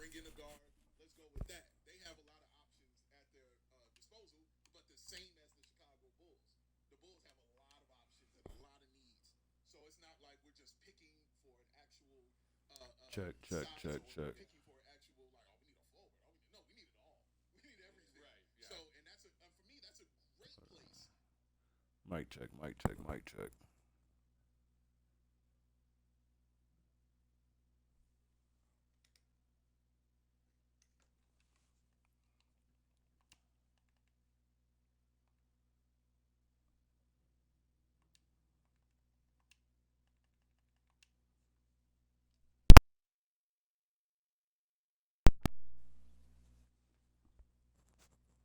bring in a guard. Let's go with that. They have a lot of options at their disposal, but the same as the Chicago Bulls. The Bulls have a lot of options and a lot of needs. So it's not like we're just picking for an actual Check, check, size check, or check. picking for an actual like we need a forward. No, we need it all. We need everything. Right. So Yeah. and that's for me that's a great place. Mic check, mic check, mic check.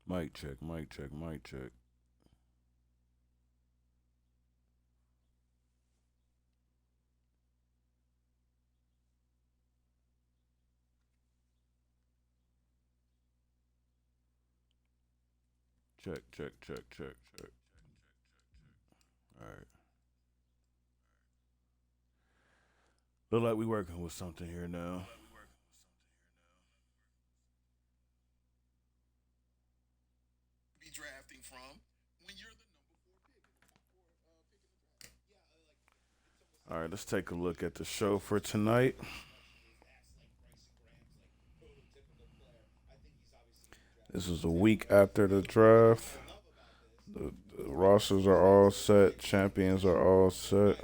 Mic check, mic check, mic check. Check, check, check, check, check. All right. Look like we working with something here now. Be drafting from when you're the number 4 pick in the top 4 pick in the draft. Yeah, it's All almost right, like let's take a look at the show for tonight. This is a week after the draft. The rosters are all set. Champions are all set.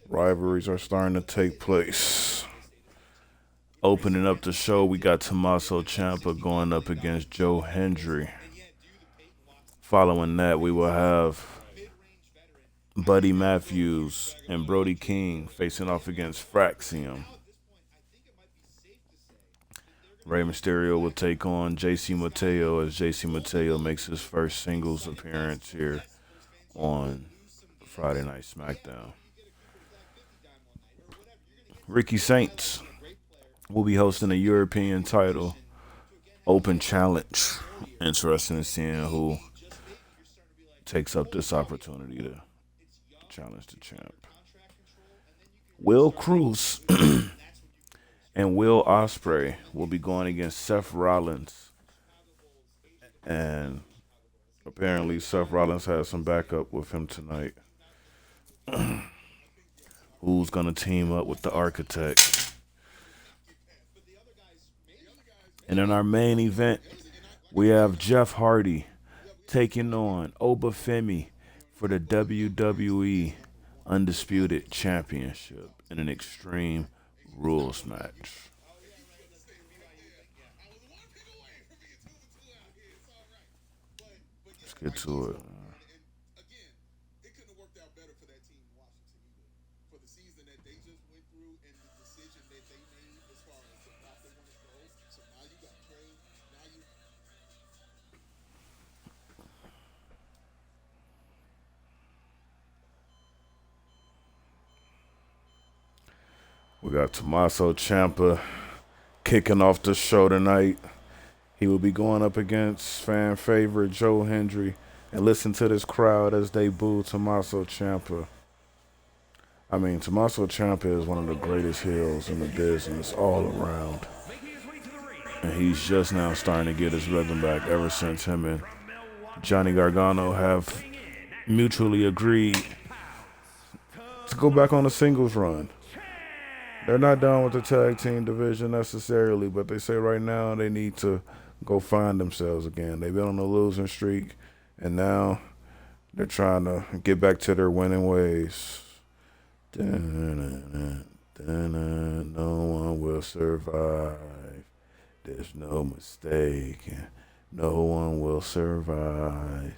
Rivalries are starting to take place. Opening up the show, we got Tommaso Ciampa going up against Joe Hendry. Following that, we will have Buddy Matthews and Brody King facing off against Fraxium. Rey Mysterio will take on JC Mateo as JC Mateo makes his first singles appearance here on Friday Night SmackDown. Ricky Saints will be hosting a European title open challenge. Interesting in seeing who takes up this opportunity to challenge the champ. Will Cruz and Will Ospreay will be going against Seth Rollins. And apparently Seth Rollins has some backup with him tonight. Who's going to team up with the Architect? And in our main event, we have Jeff Hardy taking on Obafemi for the WWE Undisputed Championship in an Extreme Rules match. Let's get to it. Again, it couldn't have worked out better for that team in Washington either. For the season that they just went through and the decision that they made as far as the route they want to go. So now you got trade. Now you We got Tommaso Ciampa kicking off the show tonight. He will be going up against fan favorite Joe Hendry. And listen to this crowd as they boo Tommaso Ciampa. I mean, Tommaso Ciampa is one of the greatest heels in the business all around. And he's just now starting to get his rhythm back ever since him and Johnny Gargano have mutually agreed to go back on a singles run. They're not done with the tag team division necessarily, but they say right now they need to go find themselves again. They've been on a losing streak, and now they're trying to get back to their winning ways. No one will survive. There's no mistake. No one will survive.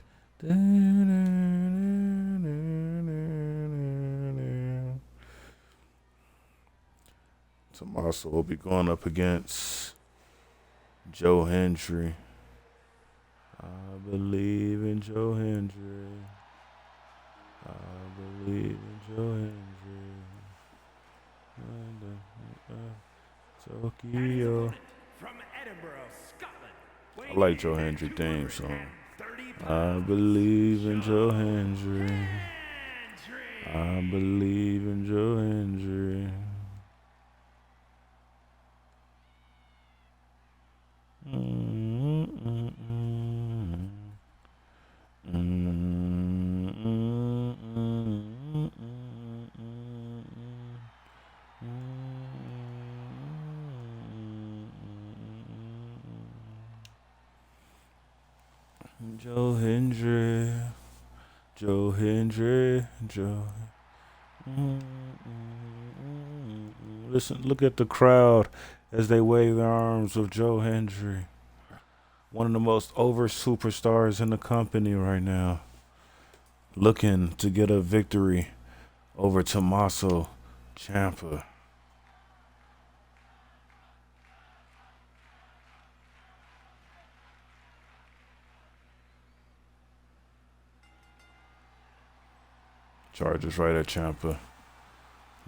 Tommaso will be going up against Joe Hendry. I believe in Joe Hendry. I believe in Joe Hendry. Tokyo. From Edinburgh, Scotland. I like Joe Hendry theme song. I believe in Joe Hendry. I believe in Joe Hendry. Joe Hendry. Joe Hendry. Joe. Listen, look at the crowd as they wave their arms of Joe Hendry. One of the most over superstars in the company right now. Looking to get a victory over Tommaso Ciampa. Charges right at Ciampa.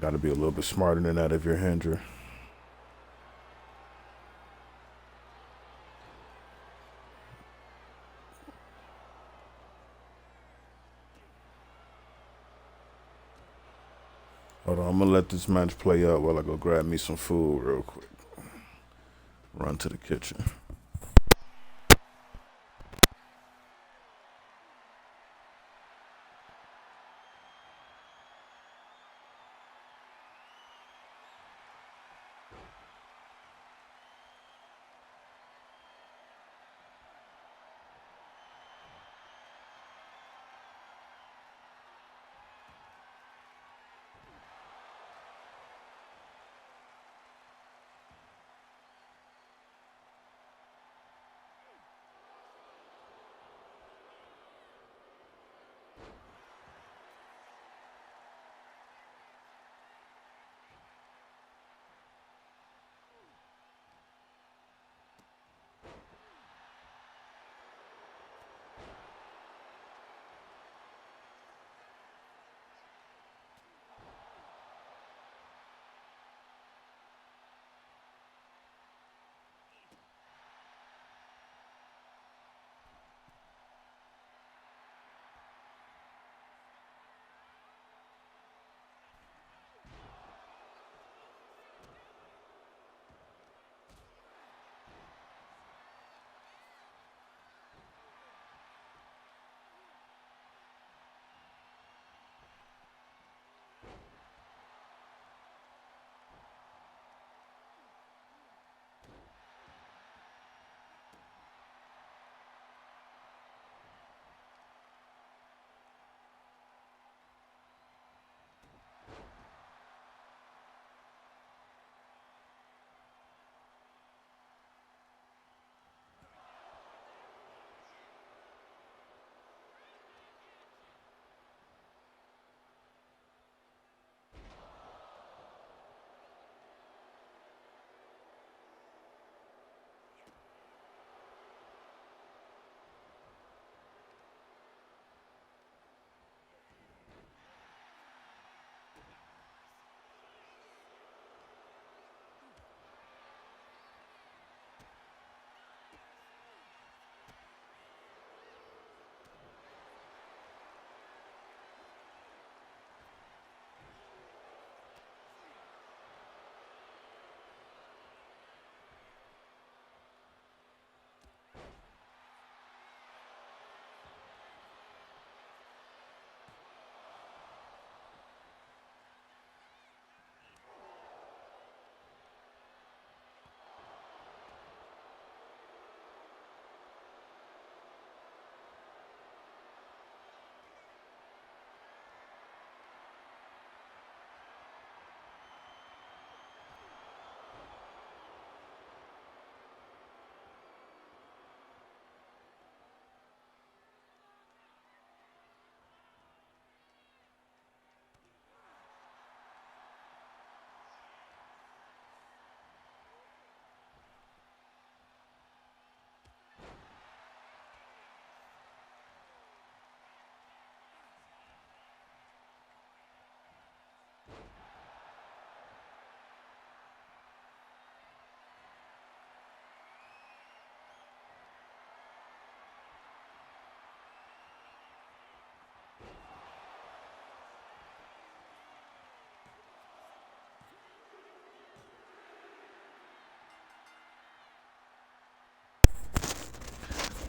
Got to be a little bit smarter than that if you're Hendry. Hold on, I'm going to let this match play out while I go grab me some food real quick. Run to the kitchen.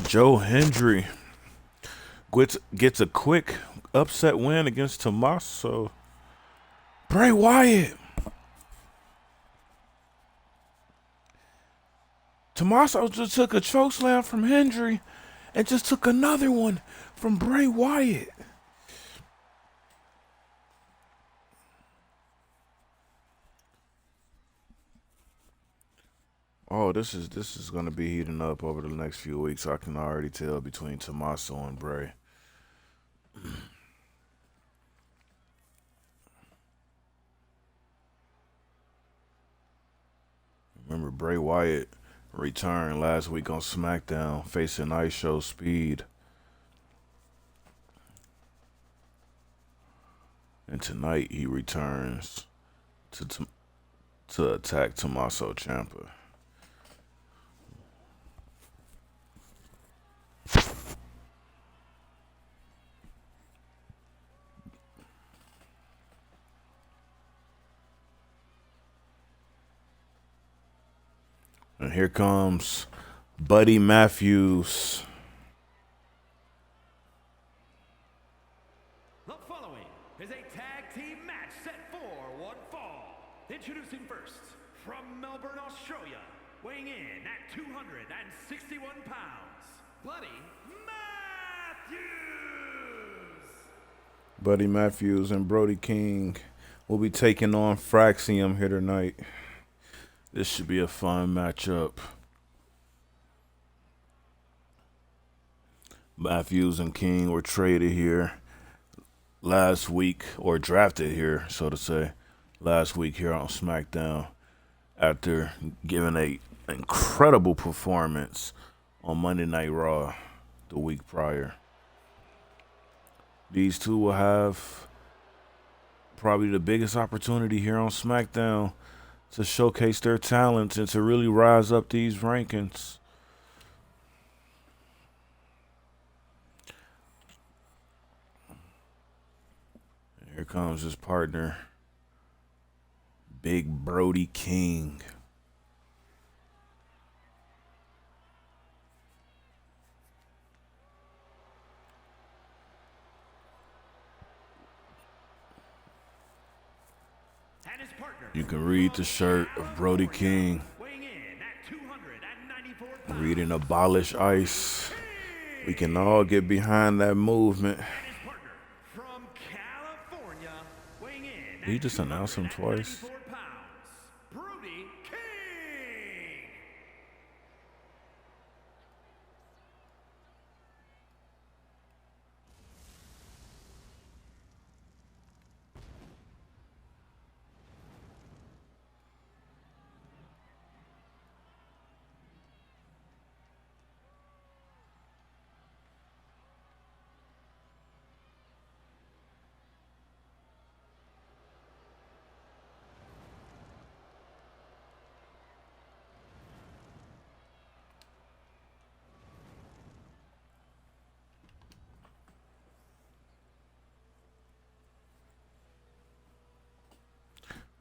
Joe Hendry gets a quick upset win against Tommaso. Bray Wyatt. Tommaso just took a choke slam from Hendry, and just took another one from Bray Wyatt. Oh, this is gonna be heating up over the next few weeks. I can already tell between Tommaso and Bray. Remember, Bray Wyatt returned last week on SmackDown, facing Ice Show Speed. And tonight he returns to attack Tommaso Ciampa. And here comes Buddy Matthews. The following is a tag team match set for one fall. Introducing first, from Melbourne, Australia, weighing in at 261 pounds, Buddy Matthews. Buddy Matthews and Brody King will be taking on Fraxium here tonight. This should be a fun matchup. Matthews and King were traded here last week, or drafted here, so to say, last week here on SmackDown after giving an incredible performance on Monday Night Raw the week prior. These two will have probably the biggest opportunity here on SmackDown to showcase their talents and to really rise up these rankings. And here comes his partner, Big Brody King. You can read the shirt of Brody King reading Abolish ICE. We can all get behind that movement. Did he just announce him twice?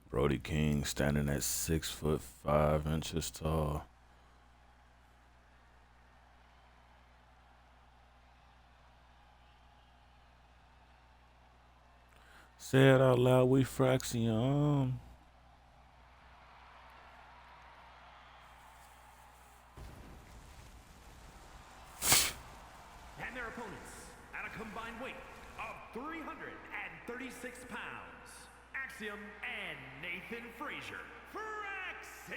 Brody King standing at 6'5" tall. Say it out loud, we Fraxium. And their opponents at a combined weight of 336 pounds. Axiom and Nathan Frazier. Fraxia!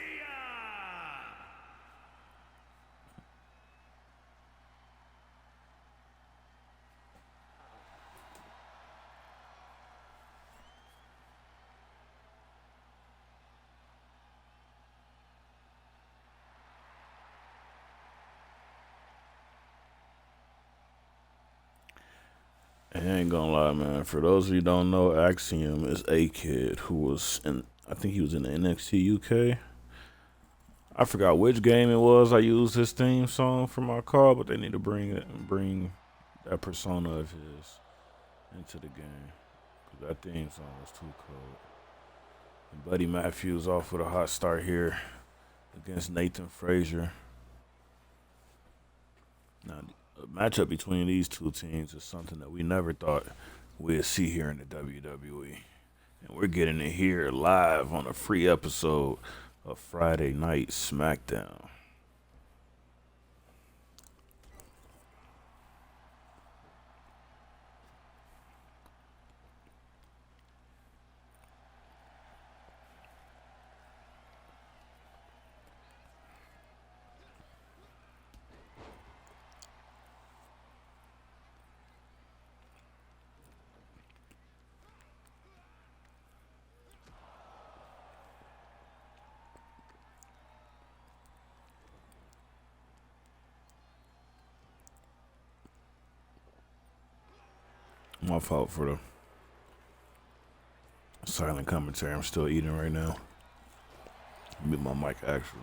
I ain't gonna lie, man. For those of you who don't know, Axiom is a kid who was in, I think he was in the NXT UK. I forgot which game it was I used his theme song for my call, but they need to bring that persona of his into the game. Because that theme song was too cold. And Buddy Matthews off with a hot start here against Nathan Frazier. Now, a matchup between these two teams is something that we never thought we'd see here in the WWE. And we're getting it here live on a free episode of Friday Night SmackDown. My fault for the silent commentary. I'm still eating right now. Mute my mic actually.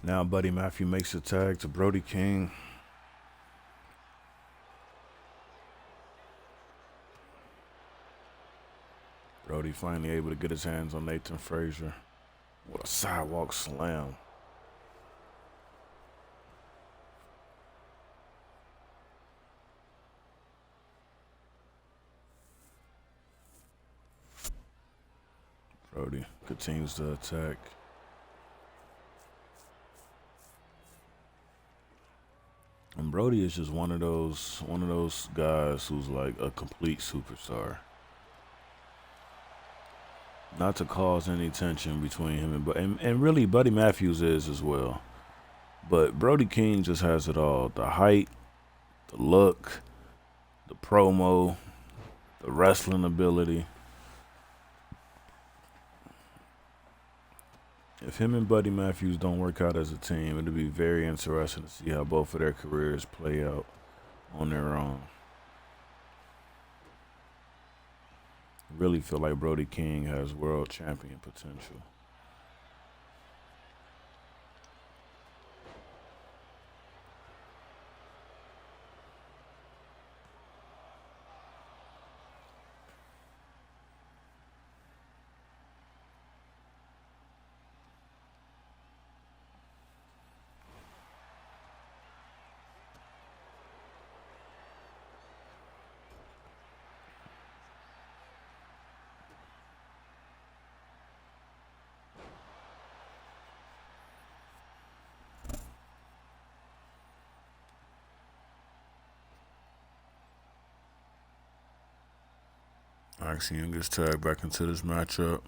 Now Buddy Matthew makes a tag to Brody King. Brody finally able to get his hands on Nathan Frazier. What a sidewalk slam. Brody continues to attack. And Brody is just one of those guys who's like a complete superstar. Not to cause any tension between him and really Buddy Matthews is as well. But Brody King just has it all. The height, the look, the promo, the wrestling ability. If him and Buddy Matthews don't work out as a team, it'll be very interesting to see how both of their careers play out on their own. Really feel like Brody King has world champion potential. Axiom gets tagged back into this matchup.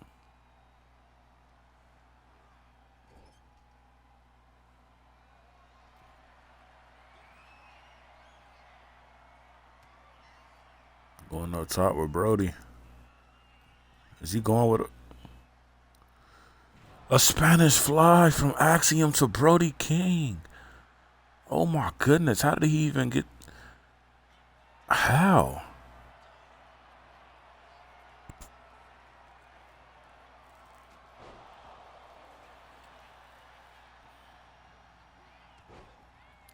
Going up top with Brody. Is he going with a Spanish fly from Axiom to Brody King? Oh my goodness, how did he even get... How?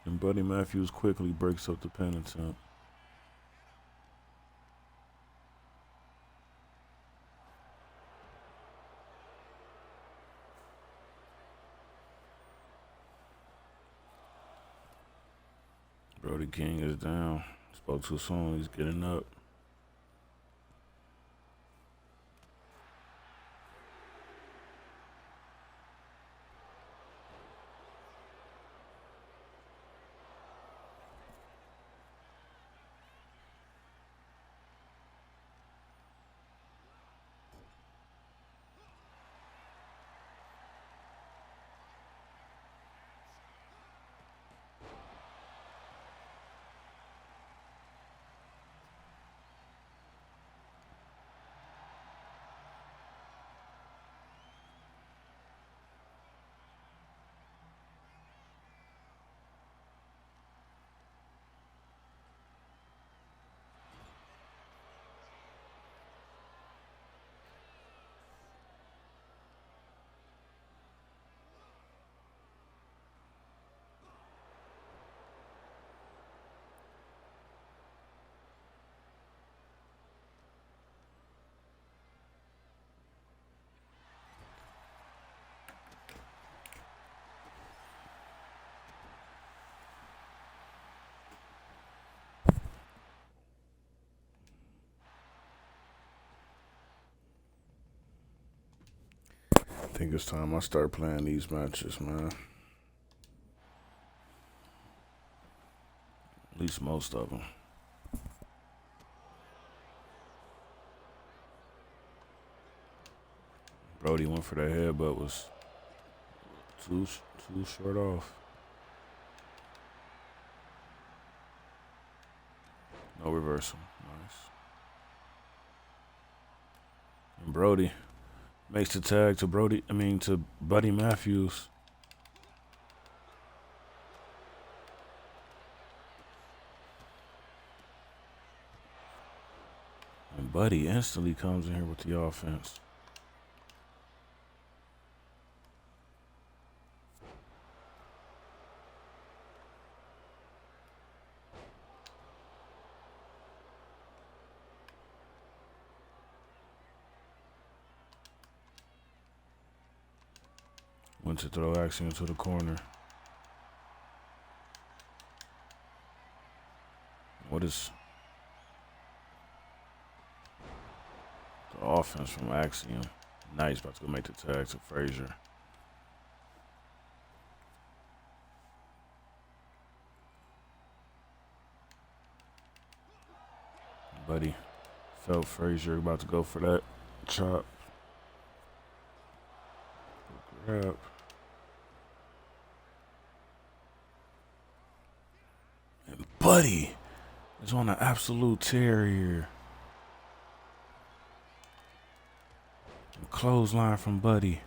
And Buddy Matthews quickly breaks up the pin attempt. Brody King is down. Spoke too soon. He's getting up. think it's time I start playing these matches, man. At least most of them. Brody went for that head, but was too short off. No reversal. Nice. And Brody makes the tag to to Buddy Matthews. And Buddy instantly comes in here with the offense. Went to throw Axiom to the corner. What is the offense from Axiom? Nice, about to go make the tag to Frazier. Buddy felt Frazier about to go for that chop. Grab. And Buddy is on an absolute tear here. Clothesline from Buddy.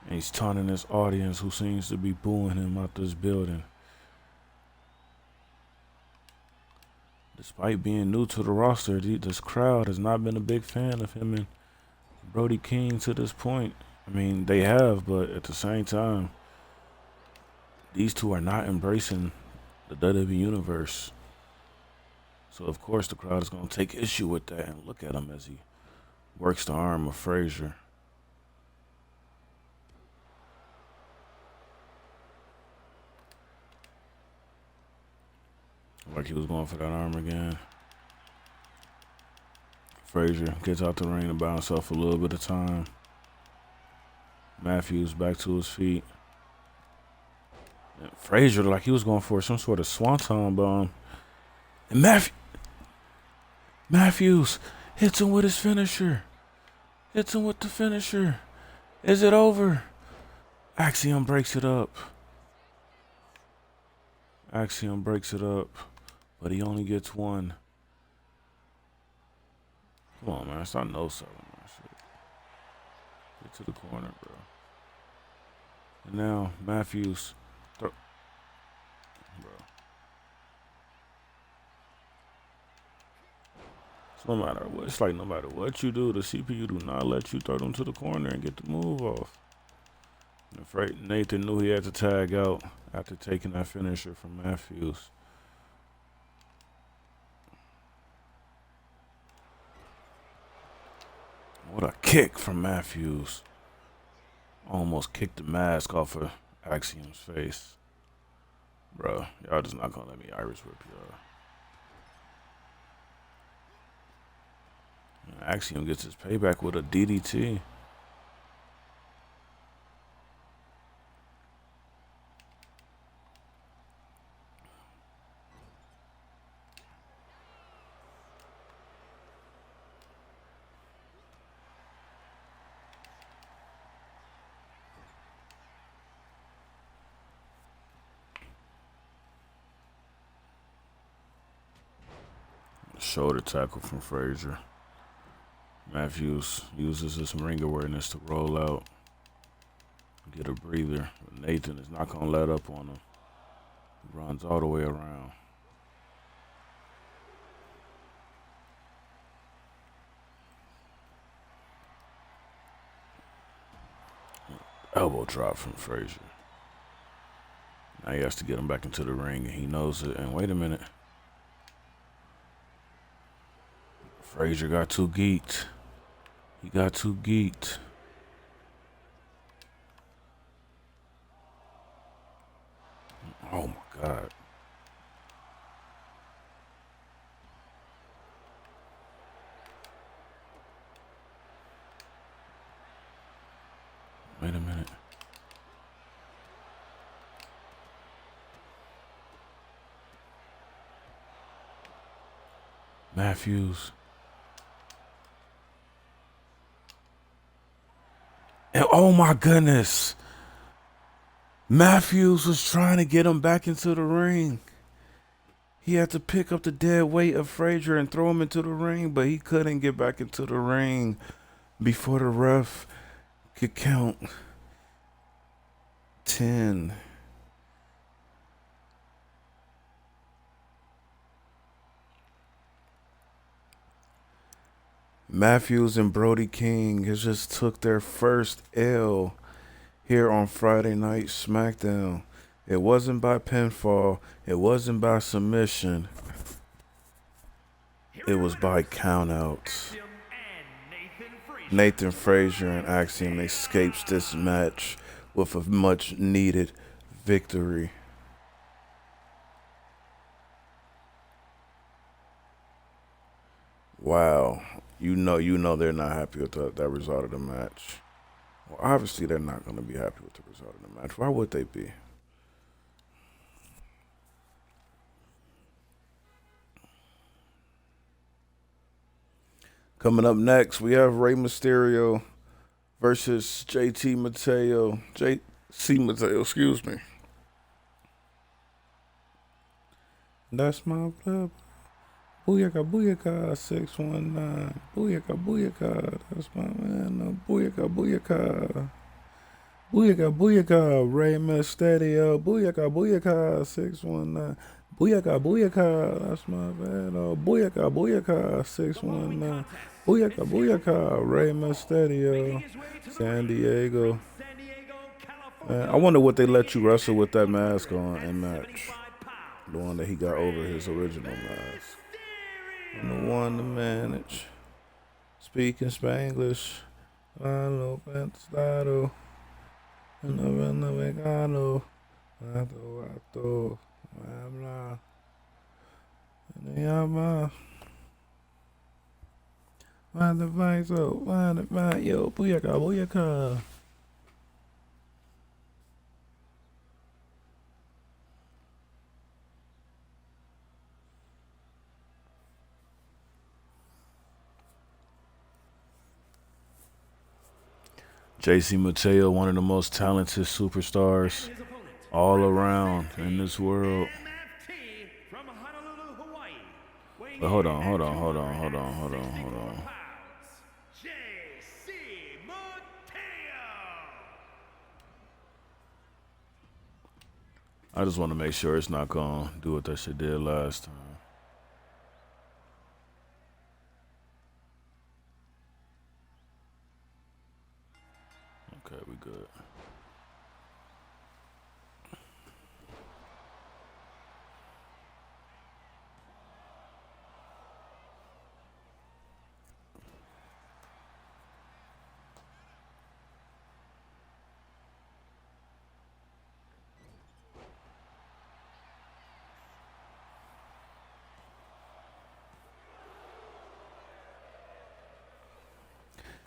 And he's taunting this audience who seems to be booing him out this building. Despite being new to the roster, this crowd has not been a big fan of him and Brody King to this point. I mean, they have, but at the same time, these two are not embracing the WWE Universe. So, of course, the crowd is going to take issue with that and look at him as he works the arm of Frazier. Like he was going for that arm again. Frazier gets out the ring to buy himself a little bit of time. Matthews back to his feet. And Frazier, like he was going for some sort of swanton bomb. And Matthews hits him with his finisher. Hits him with the finisher. Is it over? Axiom breaks it up. Axiom breaks it up. But he only gets one. Come on, man. It's not no selling, man. Shit. Get to the corner, bro. And now, Matthews. Bro. No matter what, it's like no matter what you do, the CPU do not let you throw them to the corner and get the move off. I'm afraid Nathan knew he had to tag out after taking that finisher from Matthews. What a kick from Matthews. Almost kicked the mask off of Axiom's face. Bro, y'all just not gonna let me Irish whip y'all. Axiom gets his payback with a DDT. Shoulder tackle from Frazier. Matthews uses his ring awareness to roll out, get a breather. But Nathan is not going to let up on him. He runs all the way around. Elbow drop from Frazier. Now he has to get him back into the ring, and he knows it. And wait a minute. Frazier got too geeked. He got too geeked. Oh my God. Matthews. And oh my goodness. Matthews was trying to get him back into the ring. He had to pick up the dead weight of Frazier and throw him into the ring, but he couldn't get back into the ring before the ref could count 10. Matthews and Brody King has just took their first L here on Friday Night SmackDown. It wasn't by pinfall. It wasn't by submission. It was by countouts. Nathan Frazier and Axiom escapes this match with a much needed victory. Wow. You know they're not happy with that result of the match. Well, obviously they're not going to be happy with the result of the match. Why would they be? Coming up next, we have Rey Mysterio versus JC Mateo, excuse me. That's my blood. Booyaka, booyaka, 619. Booyaka, booyaka. That's my man. Booyaka, booyaka. Booyaka, booyaka. Rey Mysterio. Booyaka, booyaka, 619. Booyaka, booyaka. That's my man. Booyaka, booyaka, 619. Booyaka, booyaka. Rey Mysterio. San Diego. Man, I wonder what they let you wrestle with that mask on in match. The one that he got over his original mask. I'm the one to manage. Speaking Spanglish. Hello, Pentado. And the vegano. Vato. Habla. And the llama. Find the viso. Find the fight. Yo, booyaka, booyaka. JC Mateo, one of the most talented superstars all around in this world. But hold on. I just want to make sure it's not going to do what that shit did last time. Okay, we good.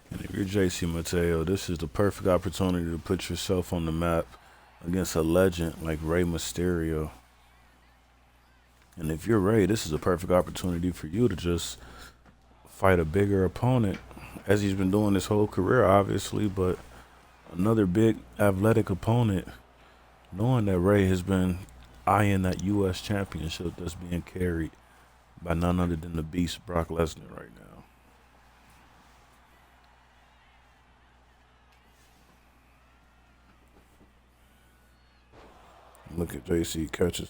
And if you're JC Mateo, this is the perfect opportunity to put yourself on the map against a legend like Rey Mysterio. And if you're Rey, this is a perfect opportunity for you to just fight a bigger opponent, as he's been doing his whole career, obviously, but another big athletic opponent, knowing that Rey has been eyeing that U.S. championship that's being carried by none other than the beast Brock Lesnar right now. Look at JC catches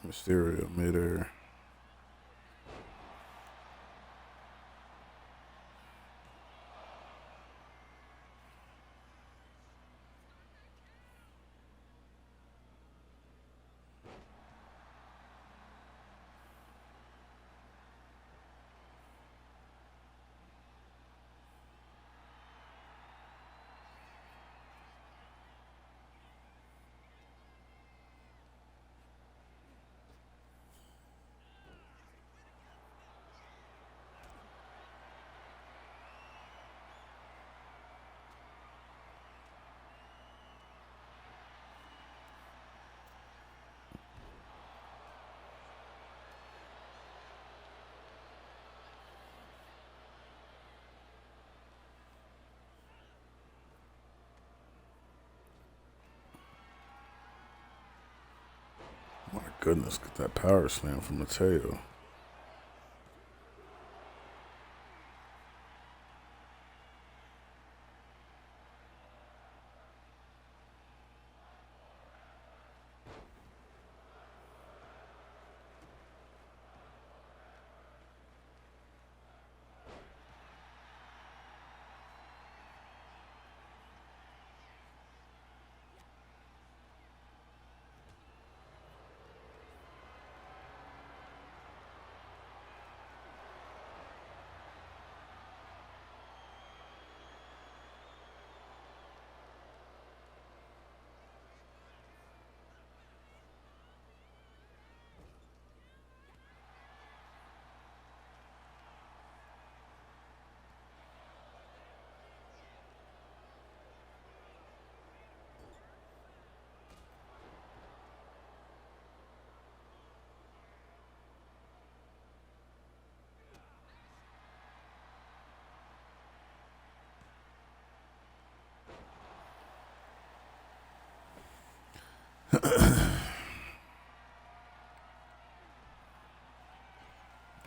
Mysterio midair. goodness, get that power slam from Mateo.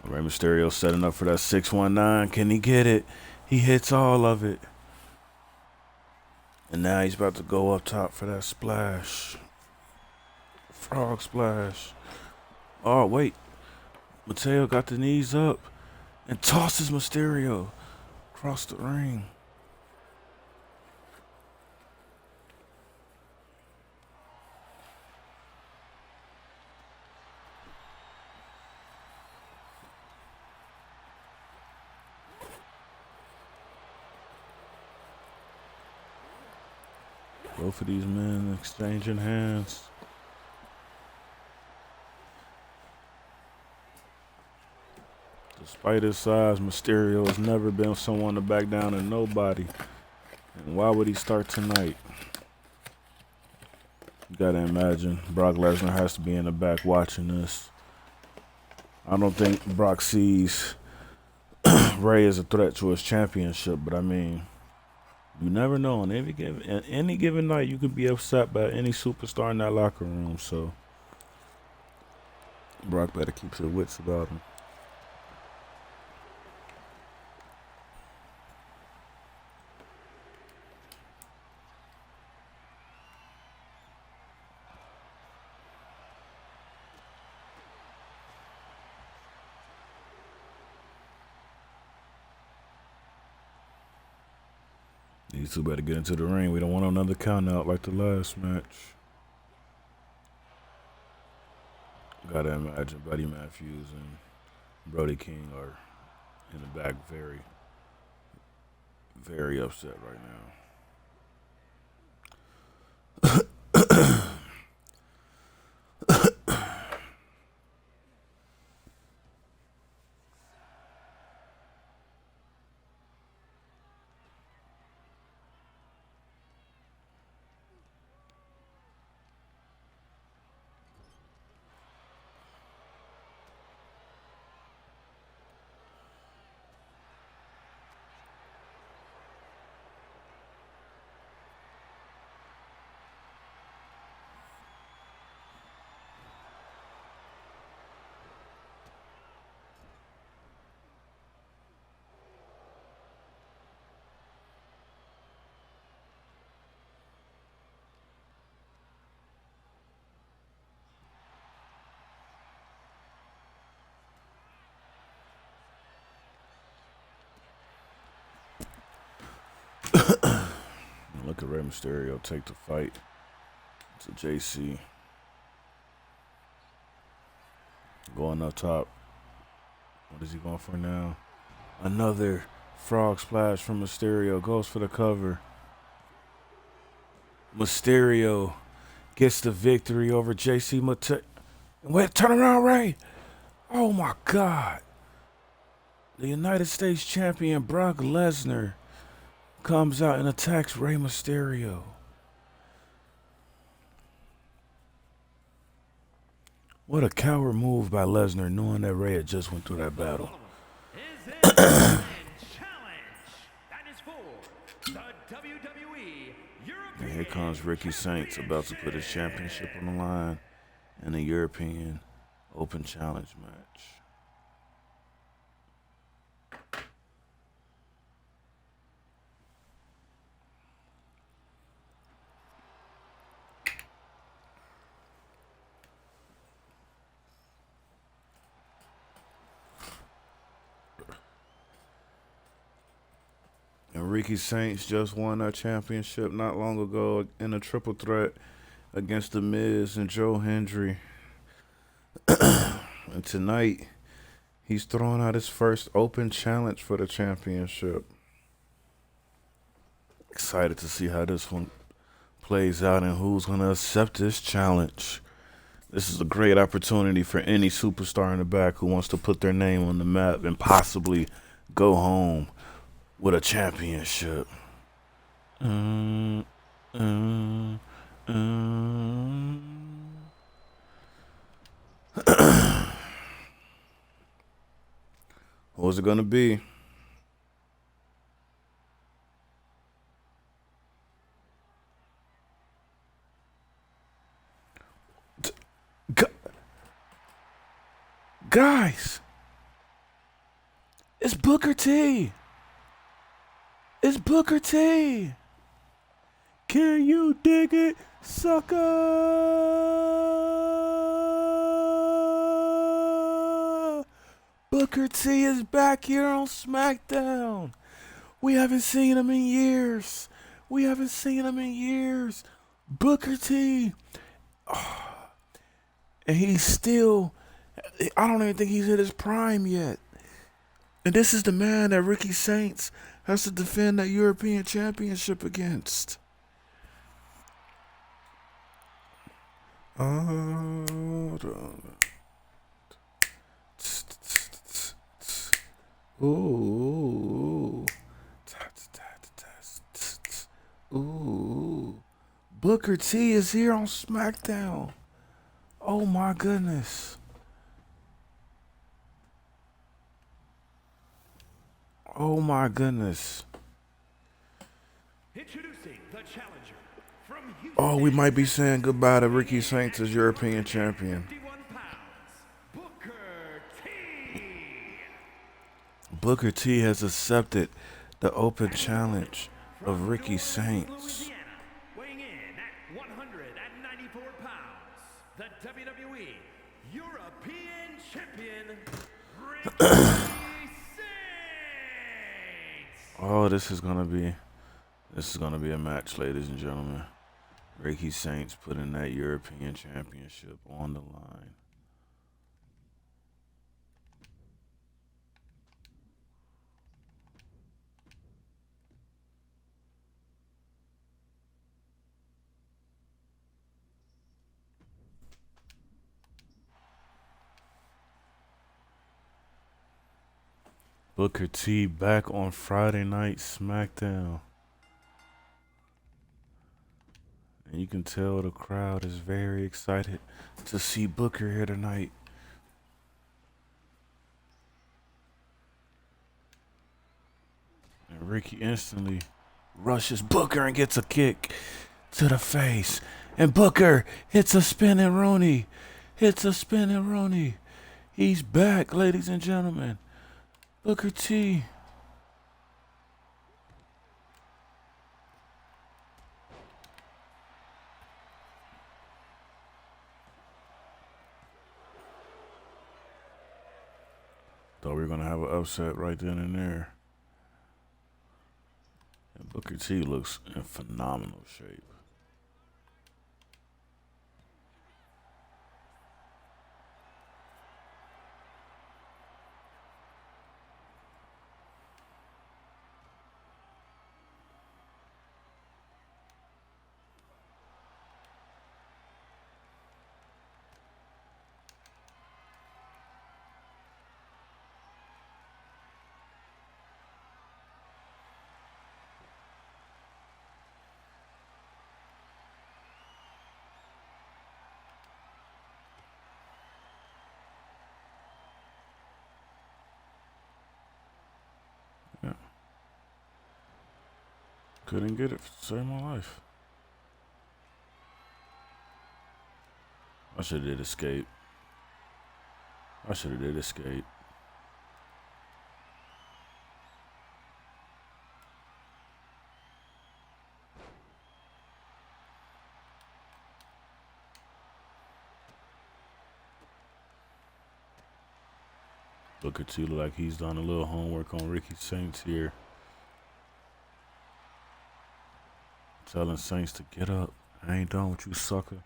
Rey Mysterio setting up for that 619. Can he get it? He hits all of it. And now he's about to go up top for that splash. Frog splash. Oh, wait. Mateo got the knees up and tosses Mysterio across the ring. Both of these men exchanging hands. Despite his size, Mysterio has never been someone to back down to nobody. And why would he start tonight? You gotta imagine Brock Lesnar has to be in the back watching this. I don't think Brock sees Rey as a threat to his championship, but I mean, you never know. On any given night, you could be upset by any superstar in that locker room. So Brock better keep his wits about him. These two better get into the ring. We don't want another count out like the last match. Gotta imagine Buddy Matthews and Brody King are in the back very, very upset right now. Look at Rey Mysterio take the fight to JC. Going up top. What is he going for now? Another frog splash from Mysterio. Goes for the cover. Mysterio gets the victory over JC Mateo. Wait, turn around, Rey. Oh my God. The United States champion Brock Lesnar comes out and attacks Rey Mysterio. What a coward move by Lesnar, knowing that Rey had just went through that battle. Challenge. That is for the WWE European And here comes Ricky Saints, about to put his championship on the line in a European Open Challenge match. And Ricky Saints just won that championship not long ago in a triple threat against The Miz and Joe Hendry. And tonight, he's throwing out his first open challenge for the championship. Excited to see how this one plays out and who's going to accept this challenge. This is a great opportunity for any superstar in the back who wants to put their name on the map and possibly go home with a championship. Who's it gonna be? Guys, it's Booker T. It's Booker T. Can you dig it, sucker? Booker T is back here on SmackDown. We haven't seen him in years. Booker T. Oh. And he's still, I don't even think he's hit his prime yet. And this is the man that Ricky Saints has to defend that European Championship against. Ooh. Ooh. Booker T is here on SmackDown. Oh my goodness. Oh my goodness. Introducing the challenger from Houston. Oh, we might be saying goodbye to Ricky Saints as European champion. 51 pounds, Booker T. Booker T has accepted the open challenge of Ricky Saints. Louisiana, weighing in at 194 pounds, the WWE European Champion, Ricky Saints. Oh, this is gonna be a match, ladies and gentlemen. Ricky Saints putting that European Championship on the line. Booker T back on Friday Night SmackDown. And you can tell the crowd is very excited to see Booker here tonight. And Ricky instantly rushes Booker and gets a kick to the face. And Booker hits a spinning Rooney. He's back, ladies and gentlemen. Booker T. Thought we were going to have an upset right then and there. And Booker T looks in phenomenal shape. Yeah. Couldn't get it to save my life. I should have did escape. Booker T look like he's done a little homework on Ricky Saints here. Telling Saints to get up. I ain't done with you, sucker.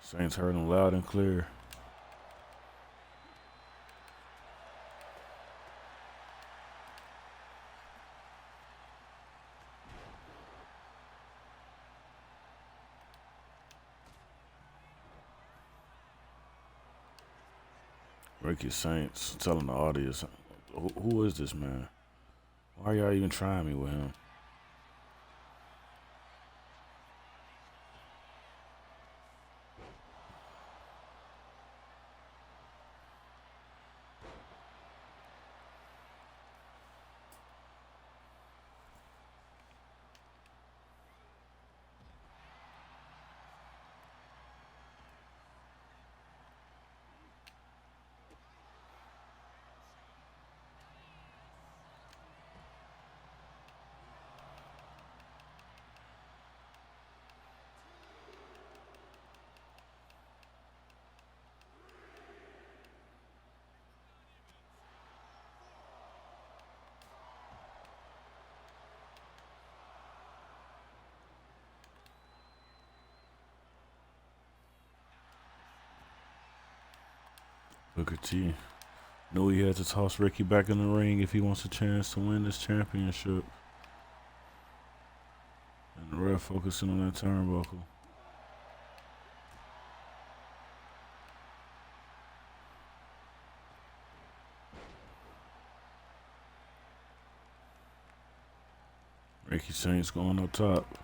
Saints heard him loud and clear. Ricky Saints telling the audience, who is this man? Why are y'all even trying me with him? Booker T knew he had to toss Ricky back in the ring if he wants a chance to win this championship. And the ref focusing on that turnbuckle. Ricky Saints going up top.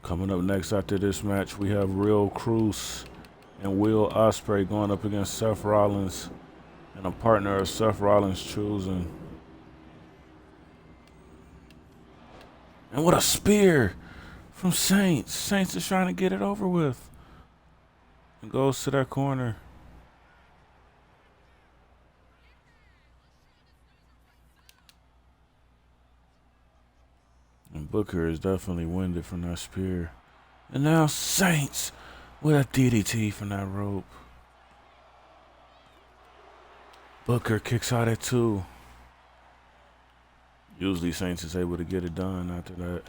Coming up next after this match, we have Real Cruz and Will Ospreay going up against Seth Rollins and a partner of Seth Rollins choosing. And what a spear from Saints. Saints is trying to get it over with. And goes to that corner. And Booker is definitely winded from that spear. And now Saints with a DDT from that rope. Booker kicks out at 2. Usually Saints is able to get it done after that.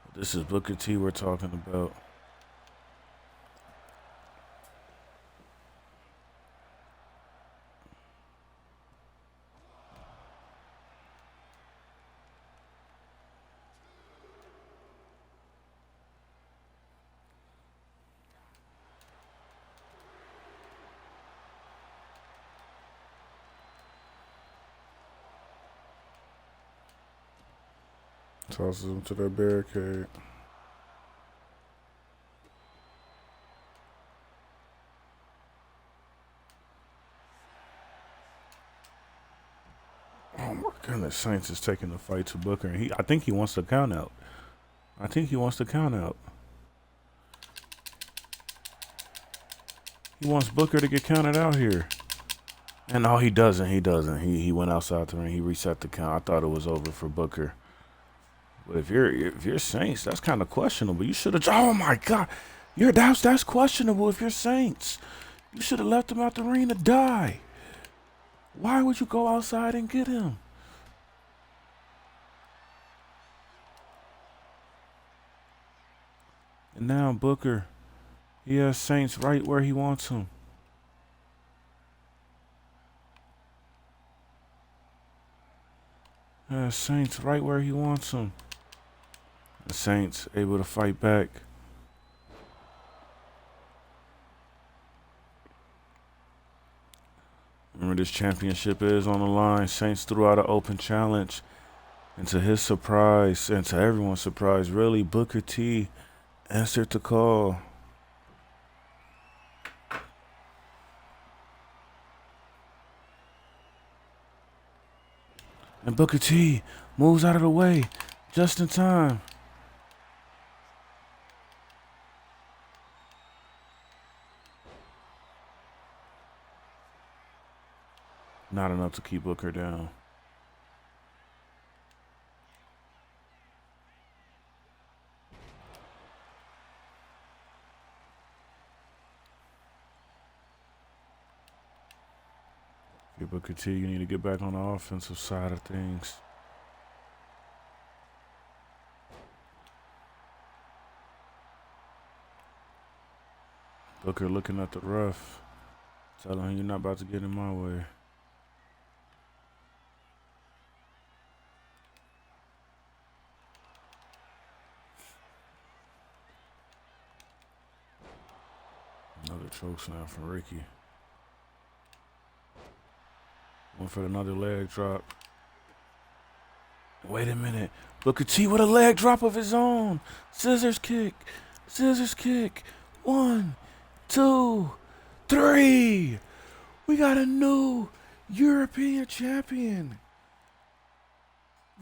But this is Booker T we're talking about. Tosses him to that barricade. Oh my goodness, Saints is taking the fight to Booker. And I think he wants to count out. He wants Booker to get counted out here. And no, he doesn't. He went outside the ring. He reset the count. I thought it was over for Booker. But if you're Saints, that's kind of questionable. You should have. Oh my God, that's questionable. If you're Saints, you should have left him out the ring to die. Why would you go outside and get him? And now Booker, he has Saints right where he wants him. Saints right where he wants him. The Saints able to fight back. Remember, this championship is on the line. Saints threw out an open challenge. And to his surprise, and to everyone's surprise, really, Booker T answered the call. And Booker T moves out of the way just in time. Not enough to keep Booker down. Yeah, Booker T, you need to get back on the offensive side of things. Booker looking at the ref, telling him you're not about to get in my way. Another choke slam from Ricky. One for another leg drop. Wait a minute. Booker T with a leg drop of his own. Scissors kick. Scissors kick. 1, 2, 3. We got a new European champion.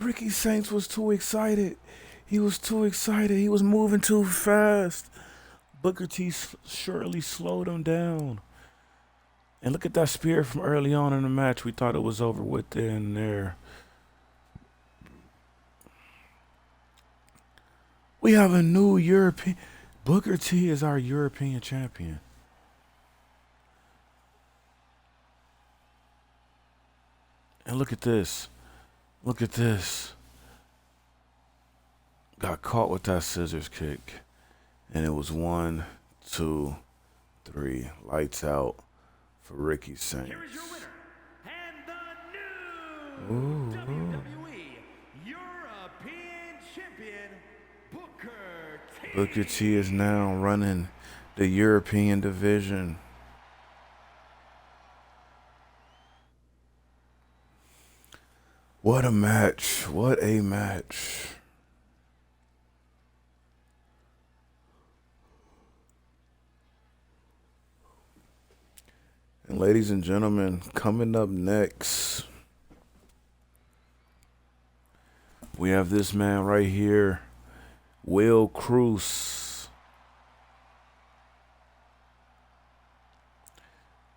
Ricky Saints was too excited. He was too excited. He was moving too fast. Booker T surely slowed him down. And look at that spear from early on in the match. We thought it was over with then and there. We have a new European. Booker T is our European champion. And look at this. Look at this. Got caught with that scissors kick. And it was 1, 2, 3. Lights out for Ricky Saints. Here is your winner, and the new WWE European Champion, Booker T. Booker T is now running the European division. What a match. What a match. And ladies and gentlemen, coming up next, we have this man right here, Will Cruz.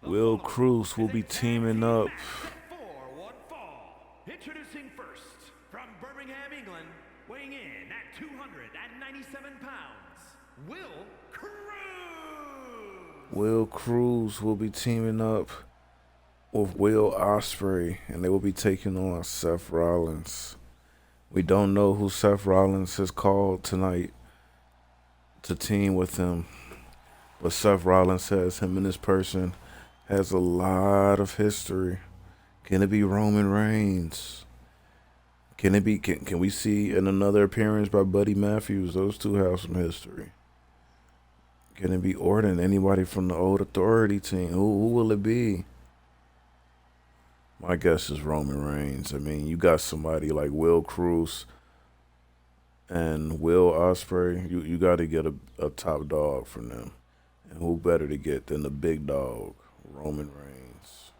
Will Cruz will be teaming up. Introducing first, from Birmingham, England, weighing in at 297 pounds, Will Cruz. Will Cruz will be teaming up with Will Ospreay, and they will be taking on Seth Rollins. We don't know who Seth Rollins has called tonight to team with him, but Seth Rollins says him and this person has a lot of history. Can it be Roman Reigns? Can it be? Can we see in another appearance by Buddy Matthews? Those two have some history. Can it be Orton? Anybody from the Old Authority team? Who will it be? My guess is Roman Reigns. I mean, you got somebody like Will Cruz and Will Ospreay. You got to get a top dog from them. And who better to get than the big dog, Roman Reigns?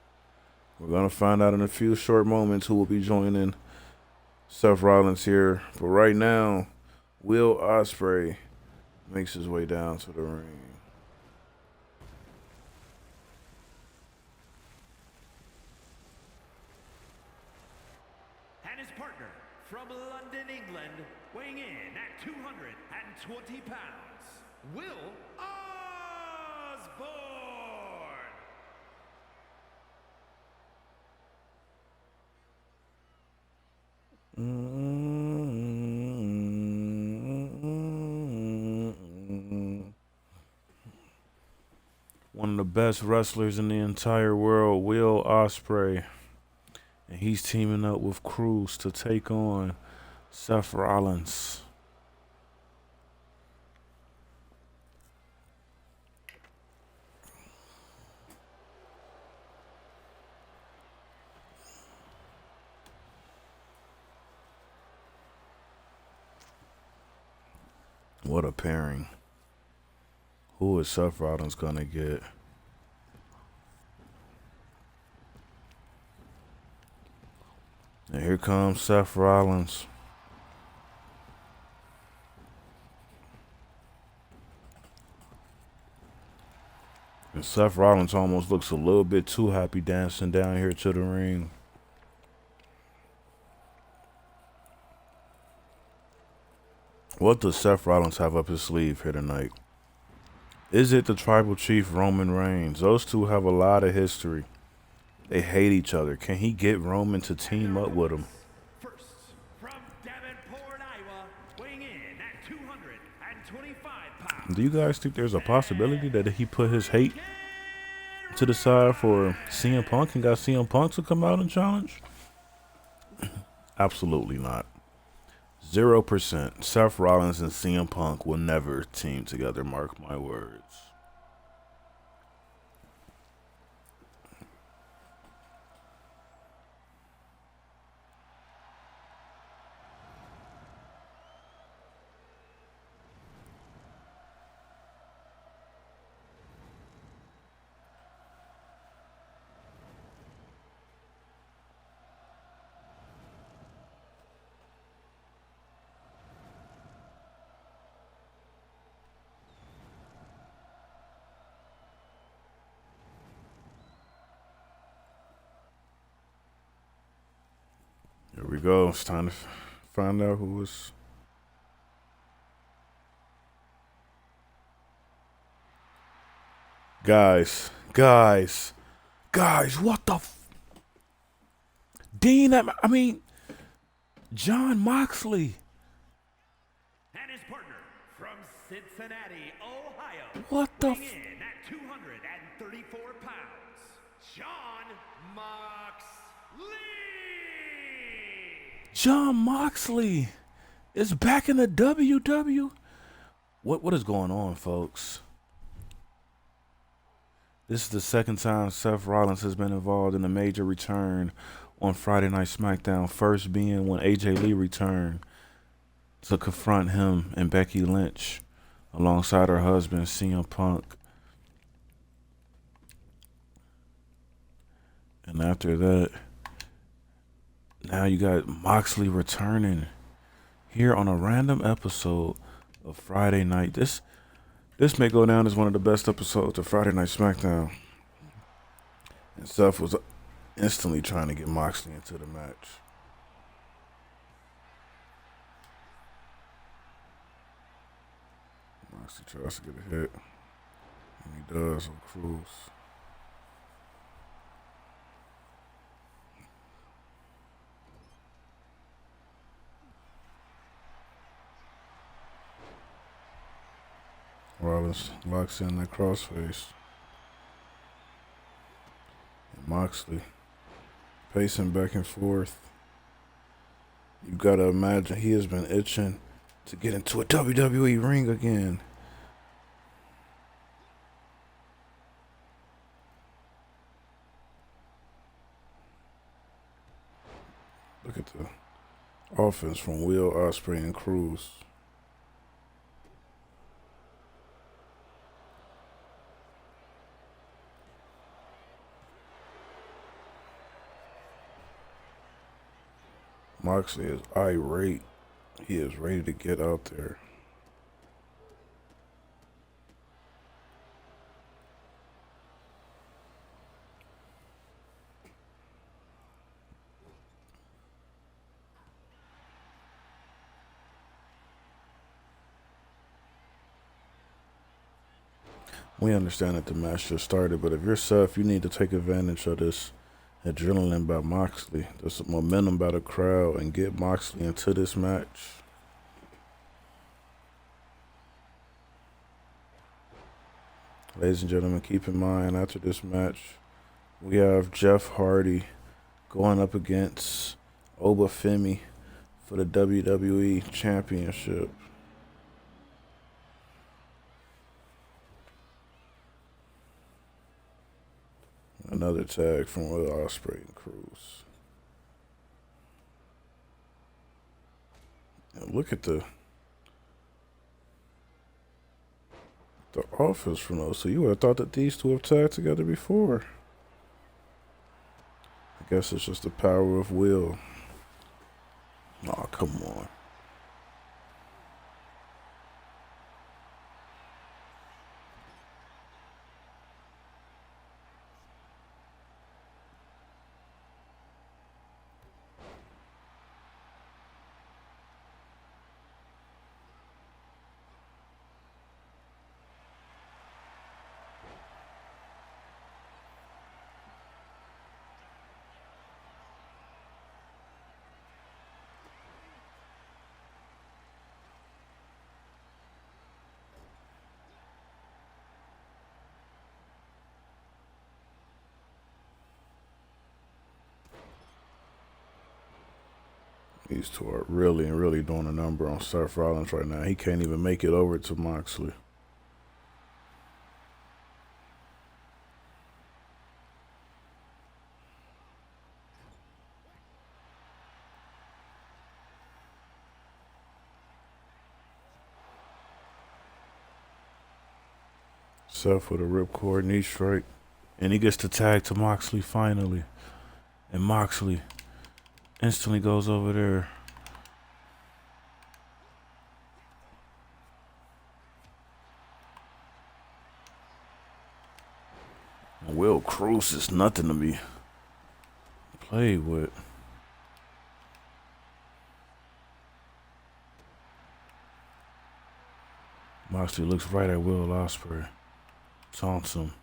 We're going to find out in a few short moments who will be joining Seth Rollins here. But right now, Will Ospreay makes his way down to the ring. And his partner from London, England, weighing in at 220 pounds, Will Osborne. One of the best wrestlers in the entire world, Will Ospreay. And he's teaming up with Cruz to take on Seth Rollins. What a pairing. Who is Seth Rollins gonna get? And here comes Seth Rollins. And Seth Rollins almost looks a little bit too happy dancing down here to the ring. What does Seth Rollins have up his sleeve here tonight? Is it the Tribal Chief Roman Reigns? Those two have a lot of history. They hate each other. Can he get Roman to team up with him? First, from Davenport, Iowa, weighing in at 225 pounds. Do you guys think there's a possibility that he put his hate to the side for CM Punk and got CM Punk to come out and challenge? Absolutely not. 0%. Seth Rollins and CM Punk will never team together, mark my words. Here we go. It's time to find out who is. Guys, what the Dean, I mean, John Moxley. And his partner from Cincinnati, Ohio. What the weighing in at 234 pounds, John Moxley. John Moxley is back in the WW. What is going on, folks? This is the second time Seth Rollins has been involved in a major return on Friday Night SmackDown. First being when AJ Lee returned to confront him and Becky Lynch alongside her husband CM Punk. And after that, now you got Moxley returning here on a random episode of Friday Night. This may go down as one of the best episodes of Friday Night SmackDown. And Seth was instantly trying to get Moxley into the match. Moxley tries to get a hit. And he does on Cruz. Rollins locks in that crossface. And Moxley pacing back and forth. You gotta imagine he has been itching to get into a WWE ring again. Look at the offense from Will Ospreay and Cruz. Moxley is irate. He is ready to get out there. We understand that the match just started, but if you're Seth, you need to take advantage of this adrenaline by Moxley. There's some momentum by the crowd and get Moxley into this match. Ladies and gentlemen, keep in mind after this match, we have Jeff Hardy going up against Obafemi for the WWE Championship. Another tag from Will Ospreay and Cruz. And look at the The Office from those. So you would have thought that these two have tagged together before. I guess it's just the power of will. Oh, come on. These two are really doing a number on Seth Rollins right now. He can't even make it over to Moxley. Seth with a ripcord knee strike. And he gets the tag to Moxley finally. And Moxley instantly goes over there. Will Cruz is nothing to be played with. Moxley looks right at Will Ospreay. Taunts him.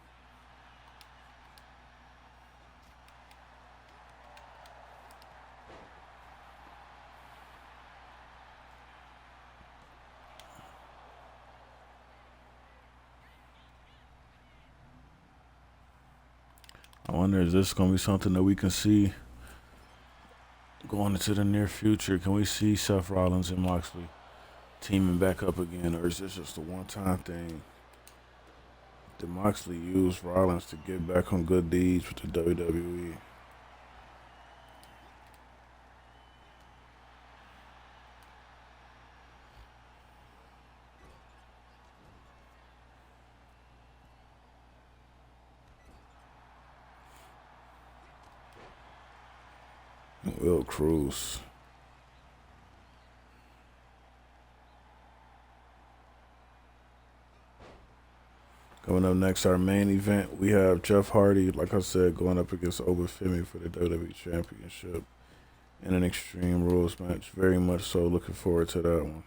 I wonder, is this going to be something that we can see going into the near future? Can we see Seth Rollins and Moxley teaming back up again, or is this just a one-time thing? Did Moxley use Rollins to get back on good deeds with the WWE? Will Cruz. Coming up next, our main event, we have Jeff Hardy, like I said, going up against Obafemi for the WWE Championship in an Extreme Rules match. Very much so looking forward to that one.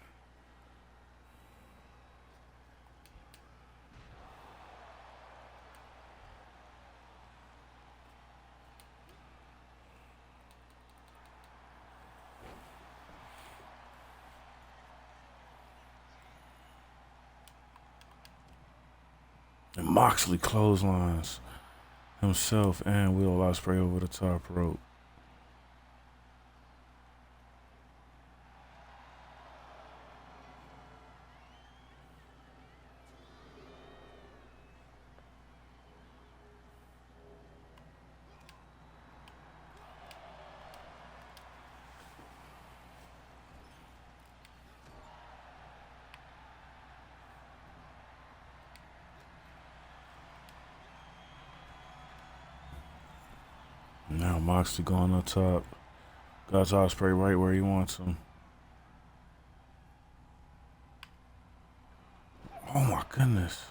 And Moxley clotheslines himself and Will Ospreay over the top rope. Now Moxley going up top. Got Ospreay right where he wants him. Oh my goodness.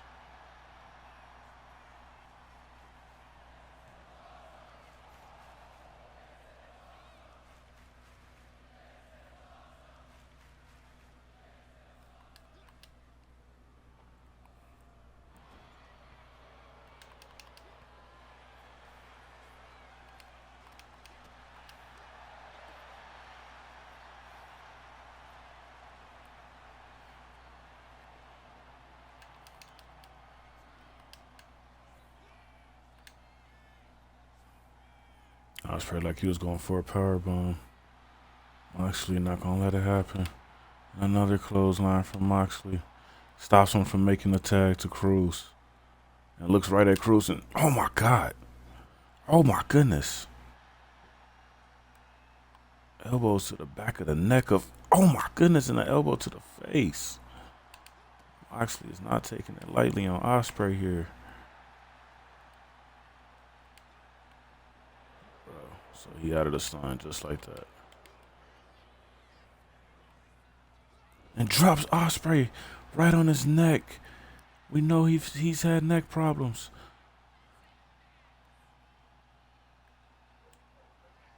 Ospreay like he was going for a powerbomb. Moxley not gonna let it happen. Another clothesline from Moxley. Stops him from making the tag to Cruz. And looks right at Cruz and, oh my God. Oh my goodness. Elbows to the back of the neck of, oh my goodness, and the elbow to the face. Moxley is not taking it lightly on Ospreay here. Bro, so he out of the slime just like that. And drops Ospreay right on his neck. We know he's had neck problems.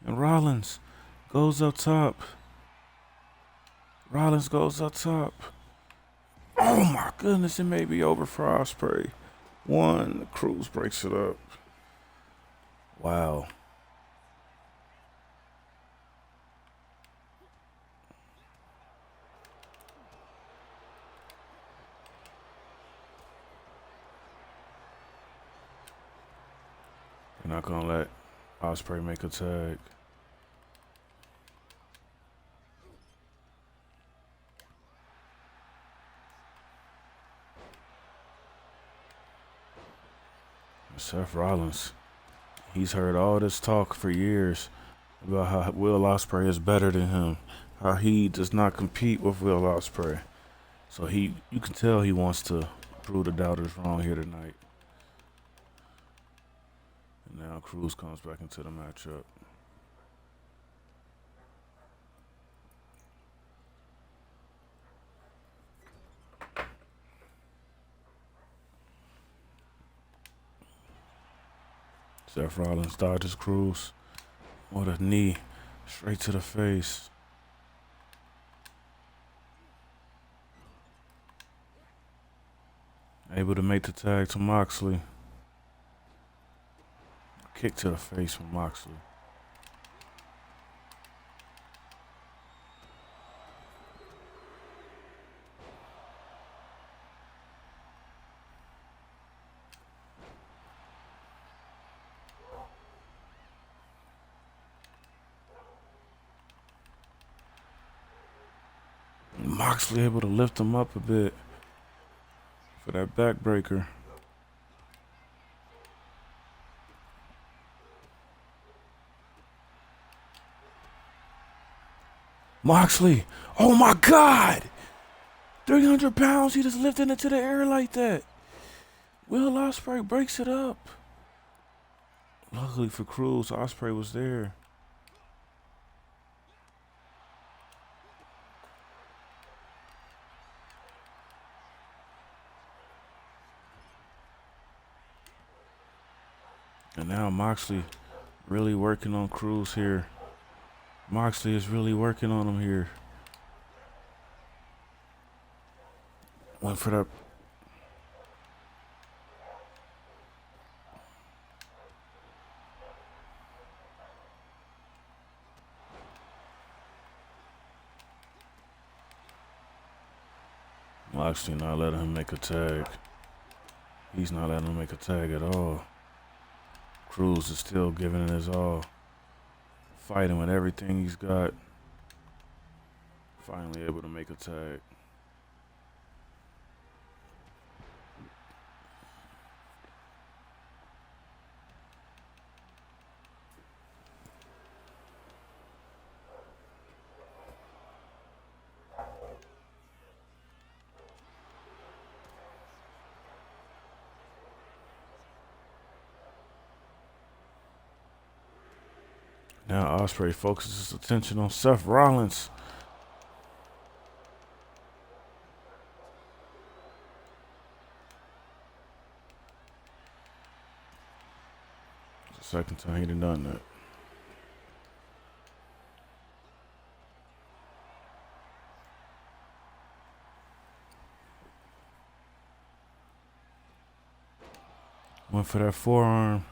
And Rollins goes up top. Rollins goes up top. Oh my goodness, it may be over for Ospreay. One, Cruz breaks it up. Wow. They're not gonna let Ospreay make a tag. Seth Rollins, he's heard all this talk for years about how Will Ospreay is better than him, how he does not compete with Will Ospreay. So you can tell he wants to prove the doubters wrong here tonight. And now Cruz comes back into the matchup. Seth Rollins dodges Cruz with a knee straight to the face. Able to make the tag to Moxley. Kick to the face from Moxley. Moxley able to lift him up a bit for that backbreaker. Moxley, oh my God! 300 pounds, he just lifted into the air like that. Will Ospreay breaks it up. Luckily for Cruz, Ospreay was there. And now Moxley really working on Cruz here. Moxley is really working on him here. Went for that. Moxley not letting him make a tag. He's not letting him make a tag at all. Cruz is still giving it his all. Fighting with everything he's got. Finally able to make a tag. Now Ospreay focuses his attention on Seth Rollins. It's the second time he done that. Went for that forearm.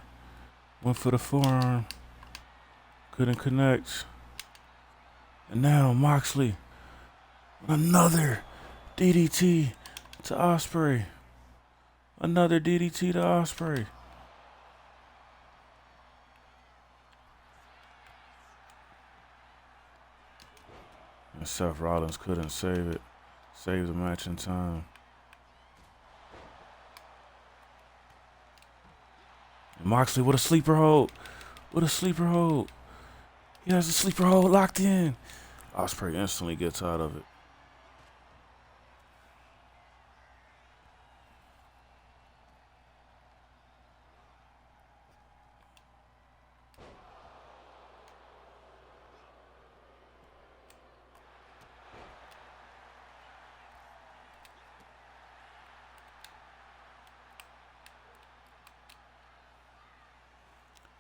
Went for the forearm. Couldn't connect. And now Moxley. Another DDT to Ospreay. Another DDT to Ospreay. And Seth Rollins couldn't save it. Save the match in time. And Moxley with a sleeper hold. With a sleeper hold. He has the sleeper hold locked in. Ospreay instantly gets out of it.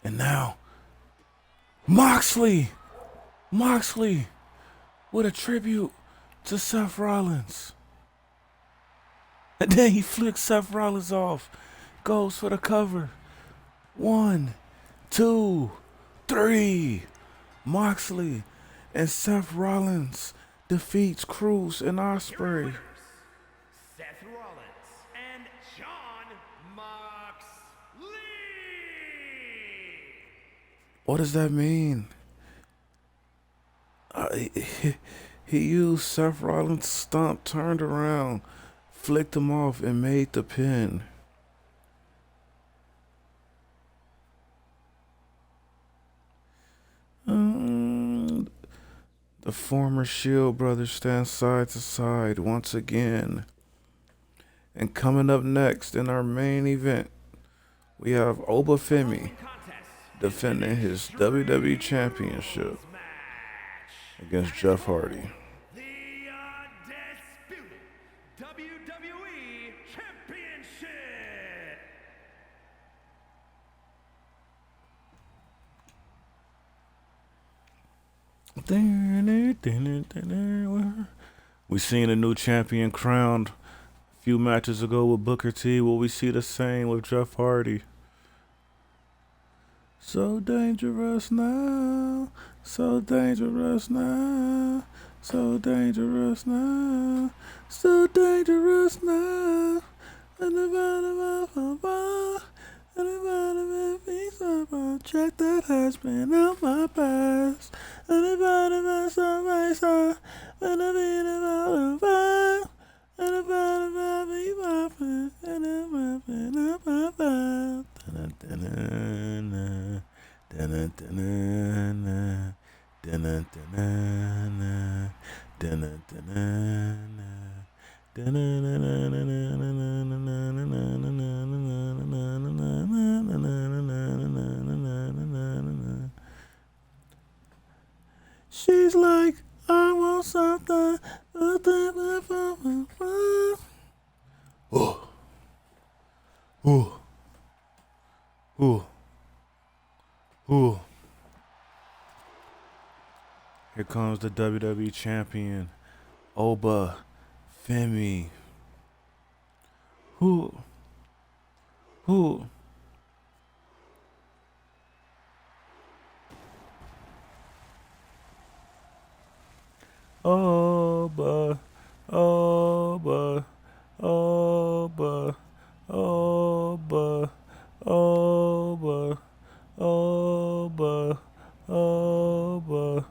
And now, Moxley with a tribute to Seth Rollins. And then he flicks Seth Rollins off, goes for the cover. 1, 2, 3. Moxley and Seth Rollins defeats Cruz and Ospreay. Seth Rollins and John Moxley. What does that mean? He used Seth Rollins' stomp, turned around, flicked him off, and made the pin. The former Shield brothers stand side to side once again. And coming up next in our main event, we have Obafemi defending his WWE Championship against Jeff Hardy. The undisputed WWE Championship. We seen a new champion crowned a few matches ago with Booker T. Will we see the same with Jeff Hardy? So dangerous now, so dangerous now, so dangerous now, so dangerous now. Check that has been out my past. Anybody my salvation, when I mean about a vibe, anybody about me, my friend, anybody about my vibe. She's like, I want something. Oh. Oh. Oh. Oh. Here comes the WWE champion, Oba Femi. Who? Oba, Oba, Oba, Oba, Oba, Oba, Oba,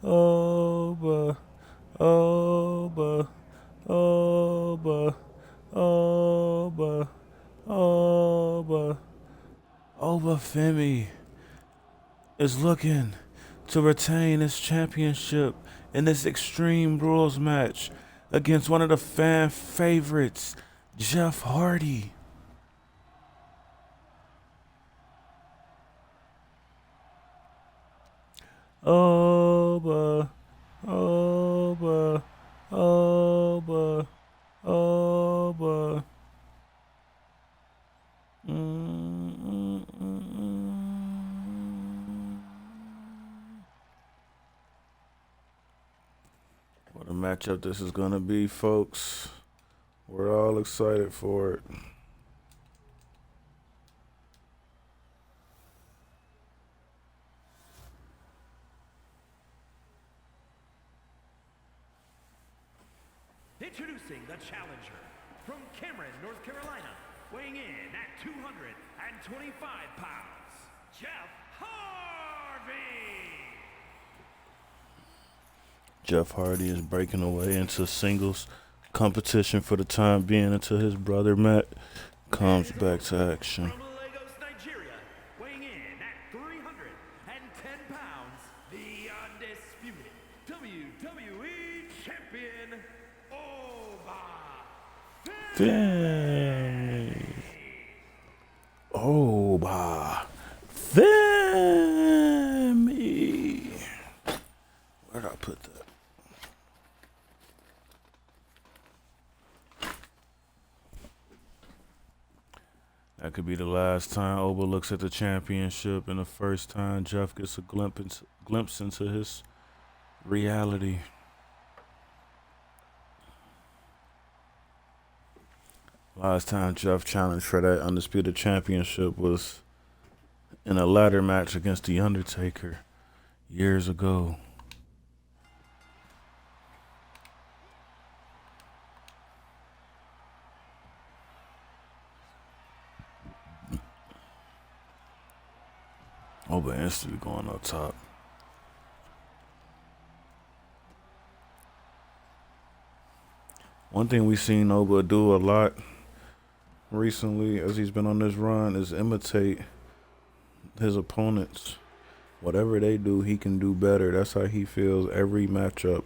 Oba, Oba, Oba, Oba, Oba. Obafemi is looking to retain his championship in this Extreme Rules match against one of the fan favorites, Jeff Hardy. Oba, Oba, Oba, Oba. What a matchup this is going to be, folks. We're all excited for it. Introducing the challenger from Cameron, North Carolina, weighing in at 225 pounds, Jeff Hardy. Jeff Hardy is breaking away into singles competition for the time being until his brother Matt comes back to action. From Lagos, Nigeria, weighing in at 310 pounds, the undisputed WWE Champion, Femi. Oba Femi. Where'd I put that? That could be the last time Oba looks at the championship and the first time Jeff gets a glimpse into his reality. Last time Jeff challenged for that Undisputed Championship was in a ladder match against The Undertaker years ago. Oba instantly going up top. One thing we've seen Oba do a lot recently as he's been on this run is imitate his opponents. Whatever they do, he can do better. That's how he feels every matchup.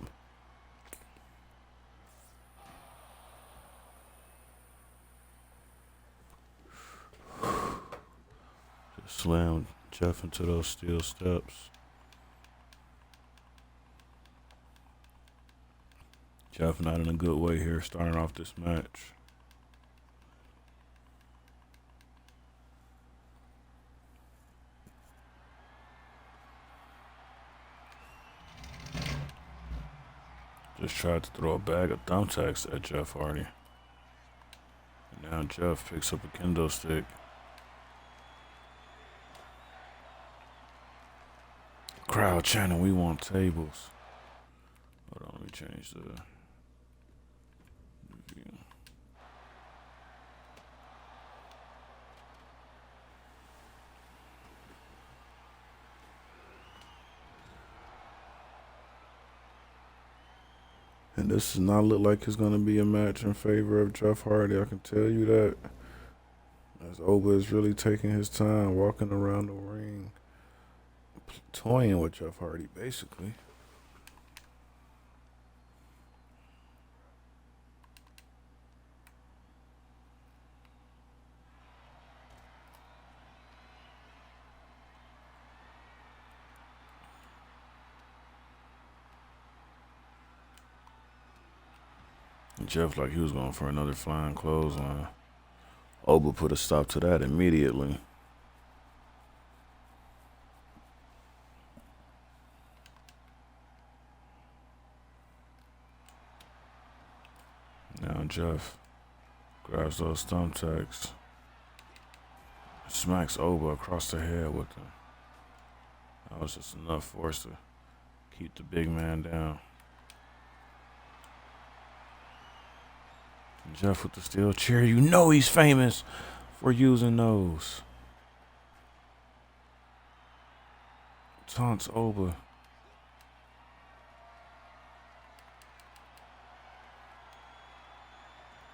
Just slammed Jeff into those steel steps. Jeff not in a good way here starting off this match. Just tried to throw a bag of thumbtacks at Jeff Hardy. And now Jeff picks up a kendo stick. Crowd chanting, "We want tables." Hold on, let me change the view. And this does not look like it's going to be a match in favor of Jeff Hardy. I can tell you that. As Oba is really taking his time, walking around the ring, toying with Jeff Hardy, basically. Jeff like he was going for another flying clothesline. Oba put a stop to that immediately. Now Jeff grabs those thumbtacks, smacks Oba across the head with them. That was just enough force to keep the big man down. Jeff with the steel chair. You know he's famous for using those. Taunts Oba.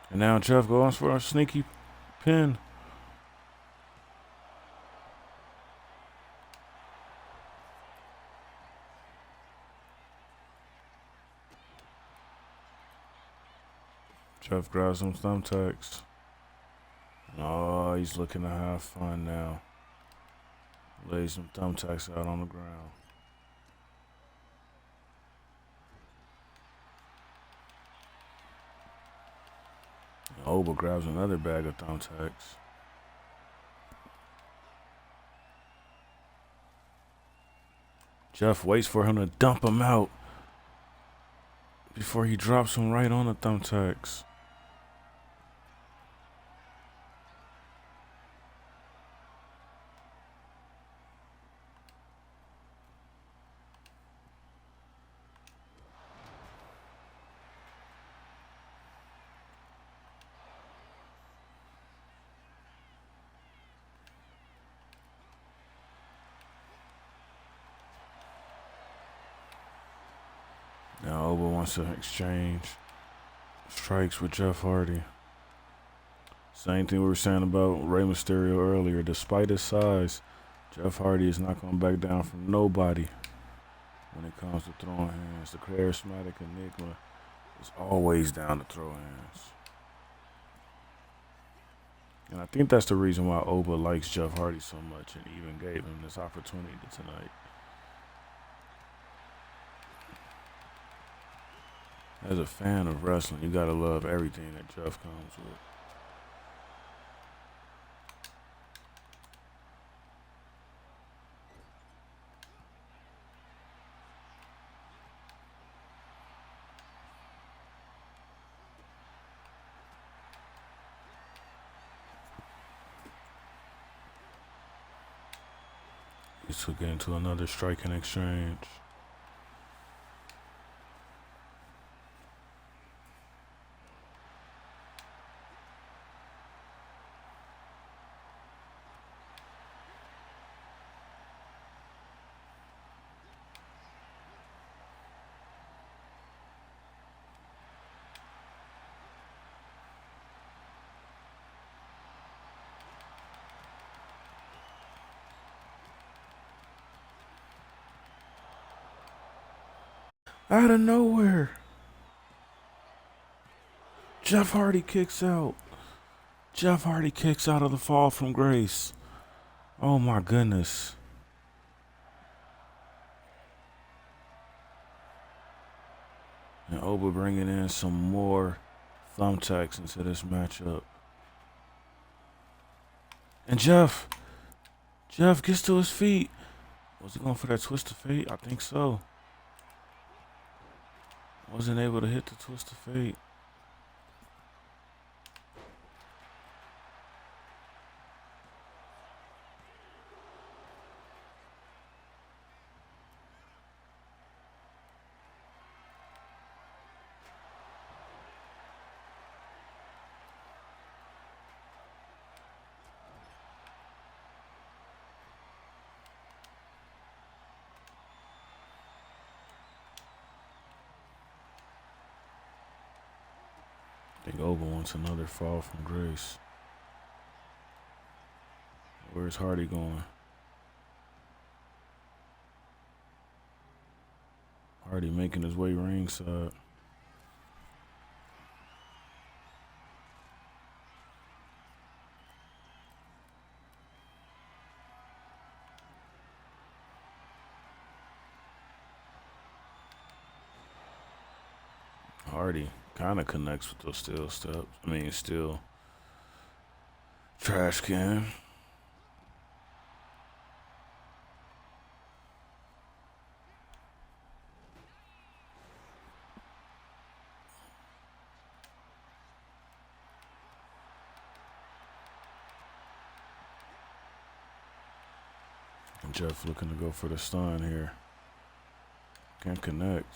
And now Jeff goes for a sneaky pin. Jeff grabs some thumbtacks. Oh, he's looking to have fun now. Lays some thumbtacks out on the ground. And Oba grabs another bag of thumbtacks. Jeff waits for him to dump him out before he drops him right on the thumbtacks. Now Oba wants to exchange strikes with Jeff Hardy. Same thing we were saying about Rey Mysterio earlier. Despite his size, Jeff Hardy is not going to back down from nobody when it comes to throwing hands. The charismatic Enigma is always down to throw hands. And I think that's the reason why Oba likes Jeff Hardy so much and even gave him this opportunity tonight. As a fan of wrestling, you gotta love everything that Jeff comes with. These two get into another striking exchange. Out of nowhere, Jeff Hardy kicks out. Jeff Hardy kicks out of the fall from grace. Oh my goodness. And Oba bringing in some more thumbtacks into this matchup. And Jeff gets to his feet. Was he going for that twist of fate? I think so. Wasn't able to hit the twist of fate. I think Oba wants another fall from grace. Where's Hardy going? Hardy making his way ringside. Hardy kind of connects with those steel steps. Steel trash can. And Jeff looking to go for the stun here. Can't connect.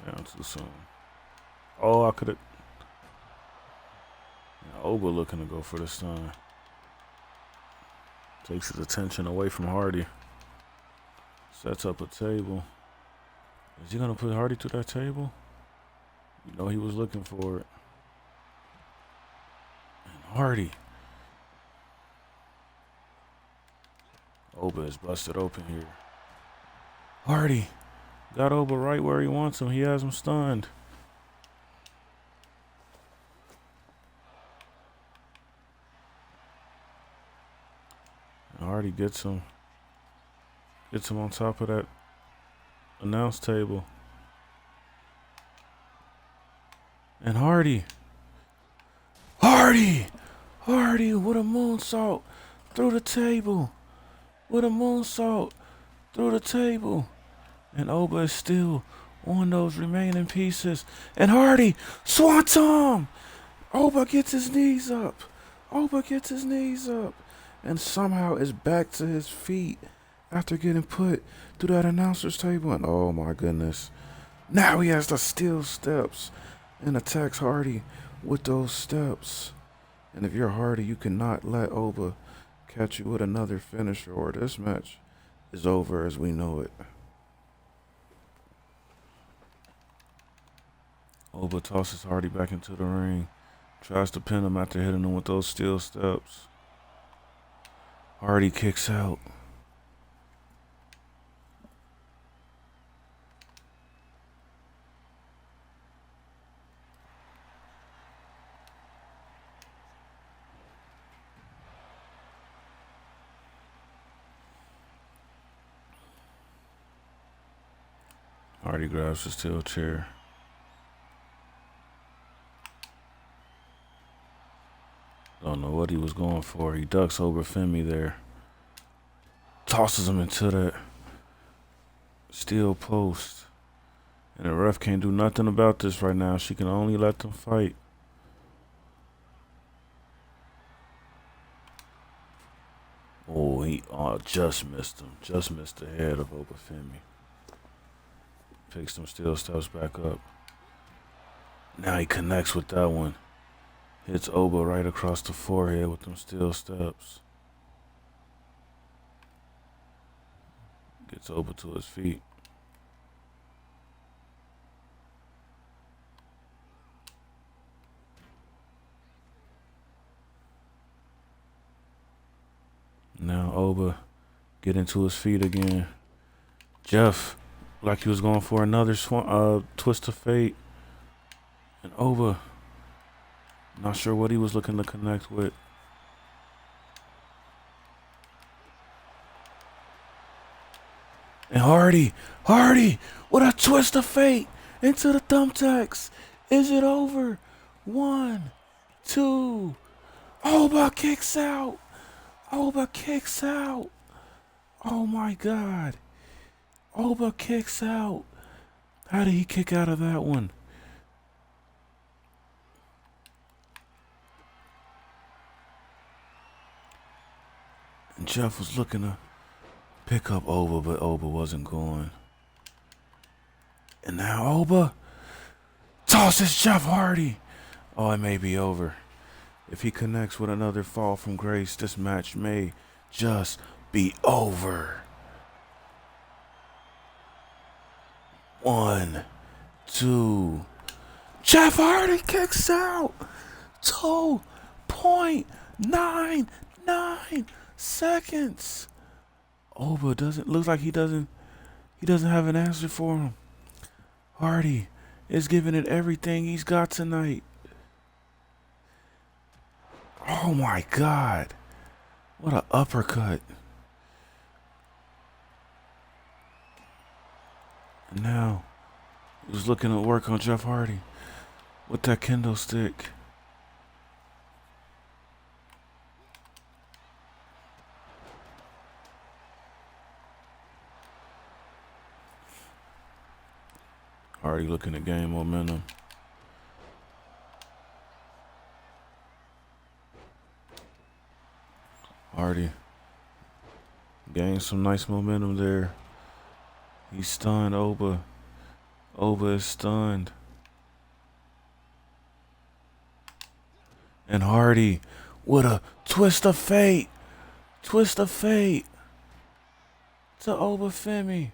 Down too soon. Oh, I could have. Oba looking to go for the stun. Takes his attention away from Hardy. Sets up a table. Is he going to put Hardy to that table? You know he was looking for it. And Hardy. Oba is busted open here. Hardy. Got Oba right where he wants him. He has him stunned. And Hardy gets him. Gets him on top of that announce table. And Hardy with a moonsault through the table. With a moonsault through the table. And Oba is still on those remaining pieces. And Hardy, Swanton! Oba gets his knees up. And somehow is back to his feet after getting put through that announcer's table. And oh my goodness. Now he has the steel steps and attacks Hardy with those steps. And if you're Hardy, you cannot let Oba catch you with another finisher, or this match is over as we know it. Oba tosses Hardy back into the ring. Tries to pin him after hitting him with those steel steps. Hardy kicks out. Hardy grabs the steel chair. Don't know what he was going for. He ducks over Femi there. Tosses him into that steel post. And the ref can't do nothing about this right now. She can only let them fight. he just missed him. Just missed the head of Obafemi. Picks them steel steps back up. Now he connects with that one. Hits Oba right across the forehead with them steel steps. Gets Oba to his feet. Now Oba getting to his feet again. Jeff, like he was going for another twist of fate. And Oba, not sure what he was looking to connect with. And Hardy, with a twist of fate into the thumbtacks. Is it over? 1, 2. Oba kicks out. Oba kicks out. Oh my God. Oba kicks out. How did he kick out of that one? And Jeff was looking to pick up Oba, but Oba wasn't going. And now Oba tosses Jeff Hardy. Oh, it may be over. If he connects with another fall from grace, this match may just be over. 1, 2. Jeff Hardy kicks out. 2.99 seconds. Oba looks like he doesn't have an answer for him. Hardy is giving it everything he's got tonight. Oh my God. What an uppercut. And now he's looking to work on Jeff Hardy with that kendo stick. Hardy looking to gain momentum. Hardy gained some nice momentum there. He's stunned Oba. Oba is stunned. And Hardy with a twist of fate. Twist of fate to Obafemi.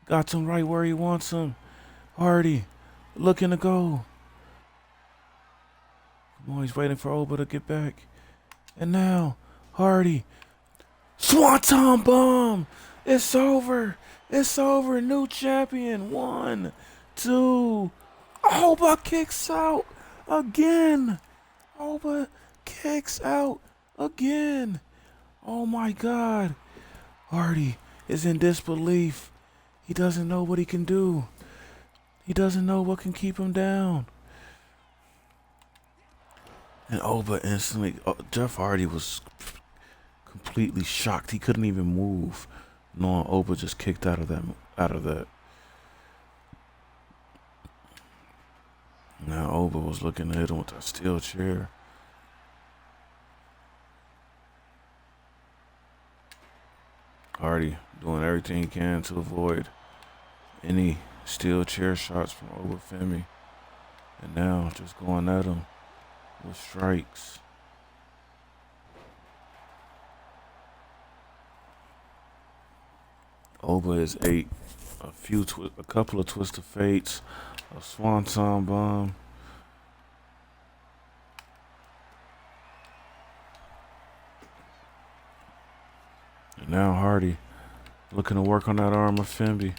Got him right where he wants him. Hardy looking to go. Come on, he's waiting for Oba to get back. And now Hardy. Swanton bomb. It's over. It's over. New champion. 1, 2. Oba kicks out again. Oba kicks out again. Oh my God. Hardy is in disbelief. He doesn't know what he can do. He doesn't know what can keep him down. And Oba instantly, Jeff Hardy was completely shocked. He couldn't even move, knowing Oba just kicked out of that. Now Oba was looking to hit him with that steel chair. Hardy doing everything he can to avoid any steel chair shots from Obafemi. And now just going at him with strikes. Oba is 8. A couple of twist of fates. A swanton bomb. And now Hardy looking to work on that arm of Femby.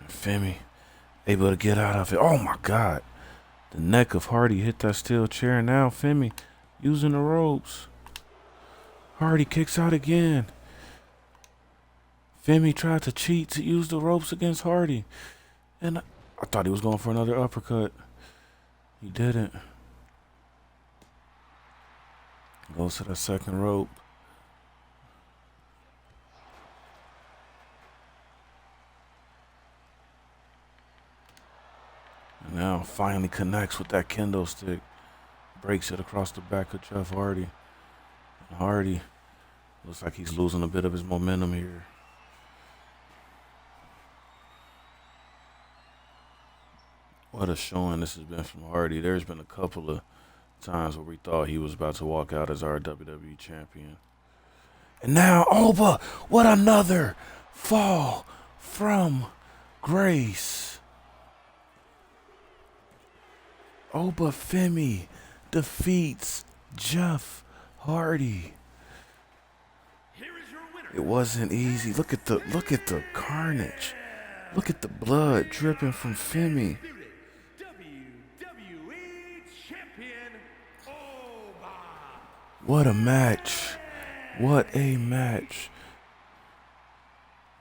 Femby able to get out of it. Oh my God. The neck of Hardy hit that steel chair. Now Femby using the ropes. Hardy kicks out again. Femby tried to cheat to use the ropes against Hardy. And I thought he was going for another uppercut. He didn't. Goes to the second rope. SmackDown. Finally connects with that kendo stick. Breaks it across the back of Jeff Hardy. And Hardy looks like he's losing a bit of his momentum here. What a showing this has been from Hardy. There's been a couple of times where we thought he was about to walk out as our WWE champion. And now, Oba, what another fall from grace. Oba Femi defeats Jeff Hardy. It wasn't easy. Look at the carnage. Look at the blood dripping from Femi. What a match. What a match.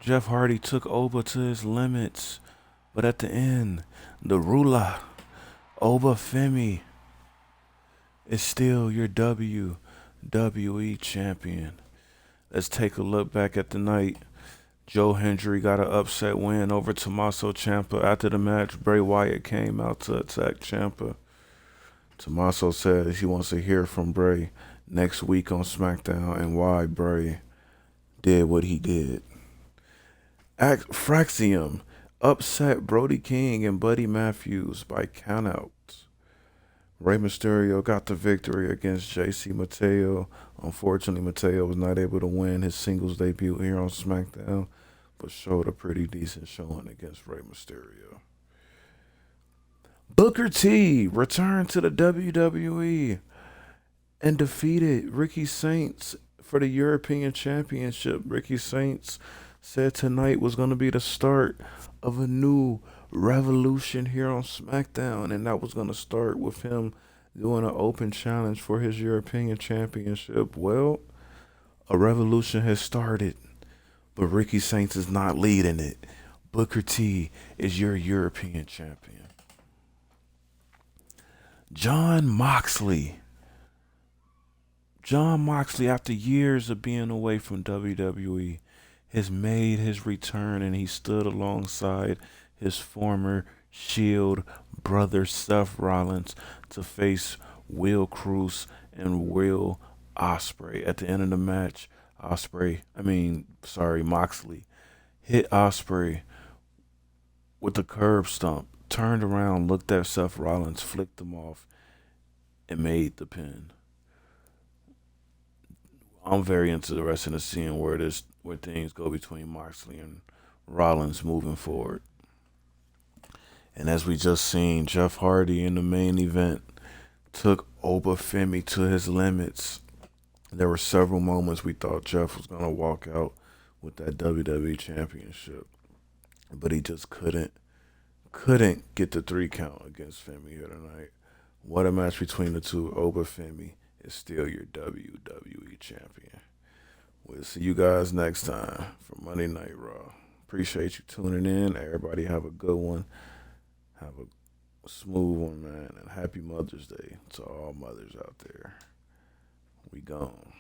Jeff Hardy took Oba to his limits, but at the end, the ruler, Oba Femi, is still your WWE champion. Let's take a look back at the night. Joe Hendry got an upset win over Tommaso Ciampa. After the match, Bray Wyatt came out to attack Ciampa. Tommaso says he wants to hear from Bray next week on SmackDown and why Bray did what he did. Fraxium upset Brody King and Buddy Matthews by countouts. Rey Mysterio got the victory against JC Mateo. Unfortunately, Mateo was not able to win his singles debut here on SmackDown, but showed a pretty decent showing against Rey Mysterio. Booker T returned to the WWE and defeated Ricky Saints for the European Championship. Ricky Saints said tonight was going to be the start of a new revolution here on SmackDown, and that was going to start with him doing an open challenge for his European Championship. Well, a revolution has started, but Ricky Saints is not leading it. Booker T is your European champion. Jon Moxley, after years of being away from WWE, has made his return, and he stood alongside his former Shield brother Seth Rollins to face Will Cruz and Will Ospreay. At the end of the match, Moxley hit Ospreay with the curb stomp, turned around, looked at Seth Rollins, flicked him off, and made the pin. I'm very interested in seeing where things go between Moxley and Rollins moving forward. And as we just seen, Jeff Hardy in the main event took Oba Femi to his limits. There were several moments we thought Jeff was going to walk out with that WWE Championship, but he just couldn't get the 3 count against Femi here tonight. What a match between the two. Oba Femi is still your WWE champion. We'll see you guys next time for Monday Night Raw. Appreciate you tuning in. Everybody have a good one. Have a smooth one, man. And happy Mother's Day to all mothers out there. We gone.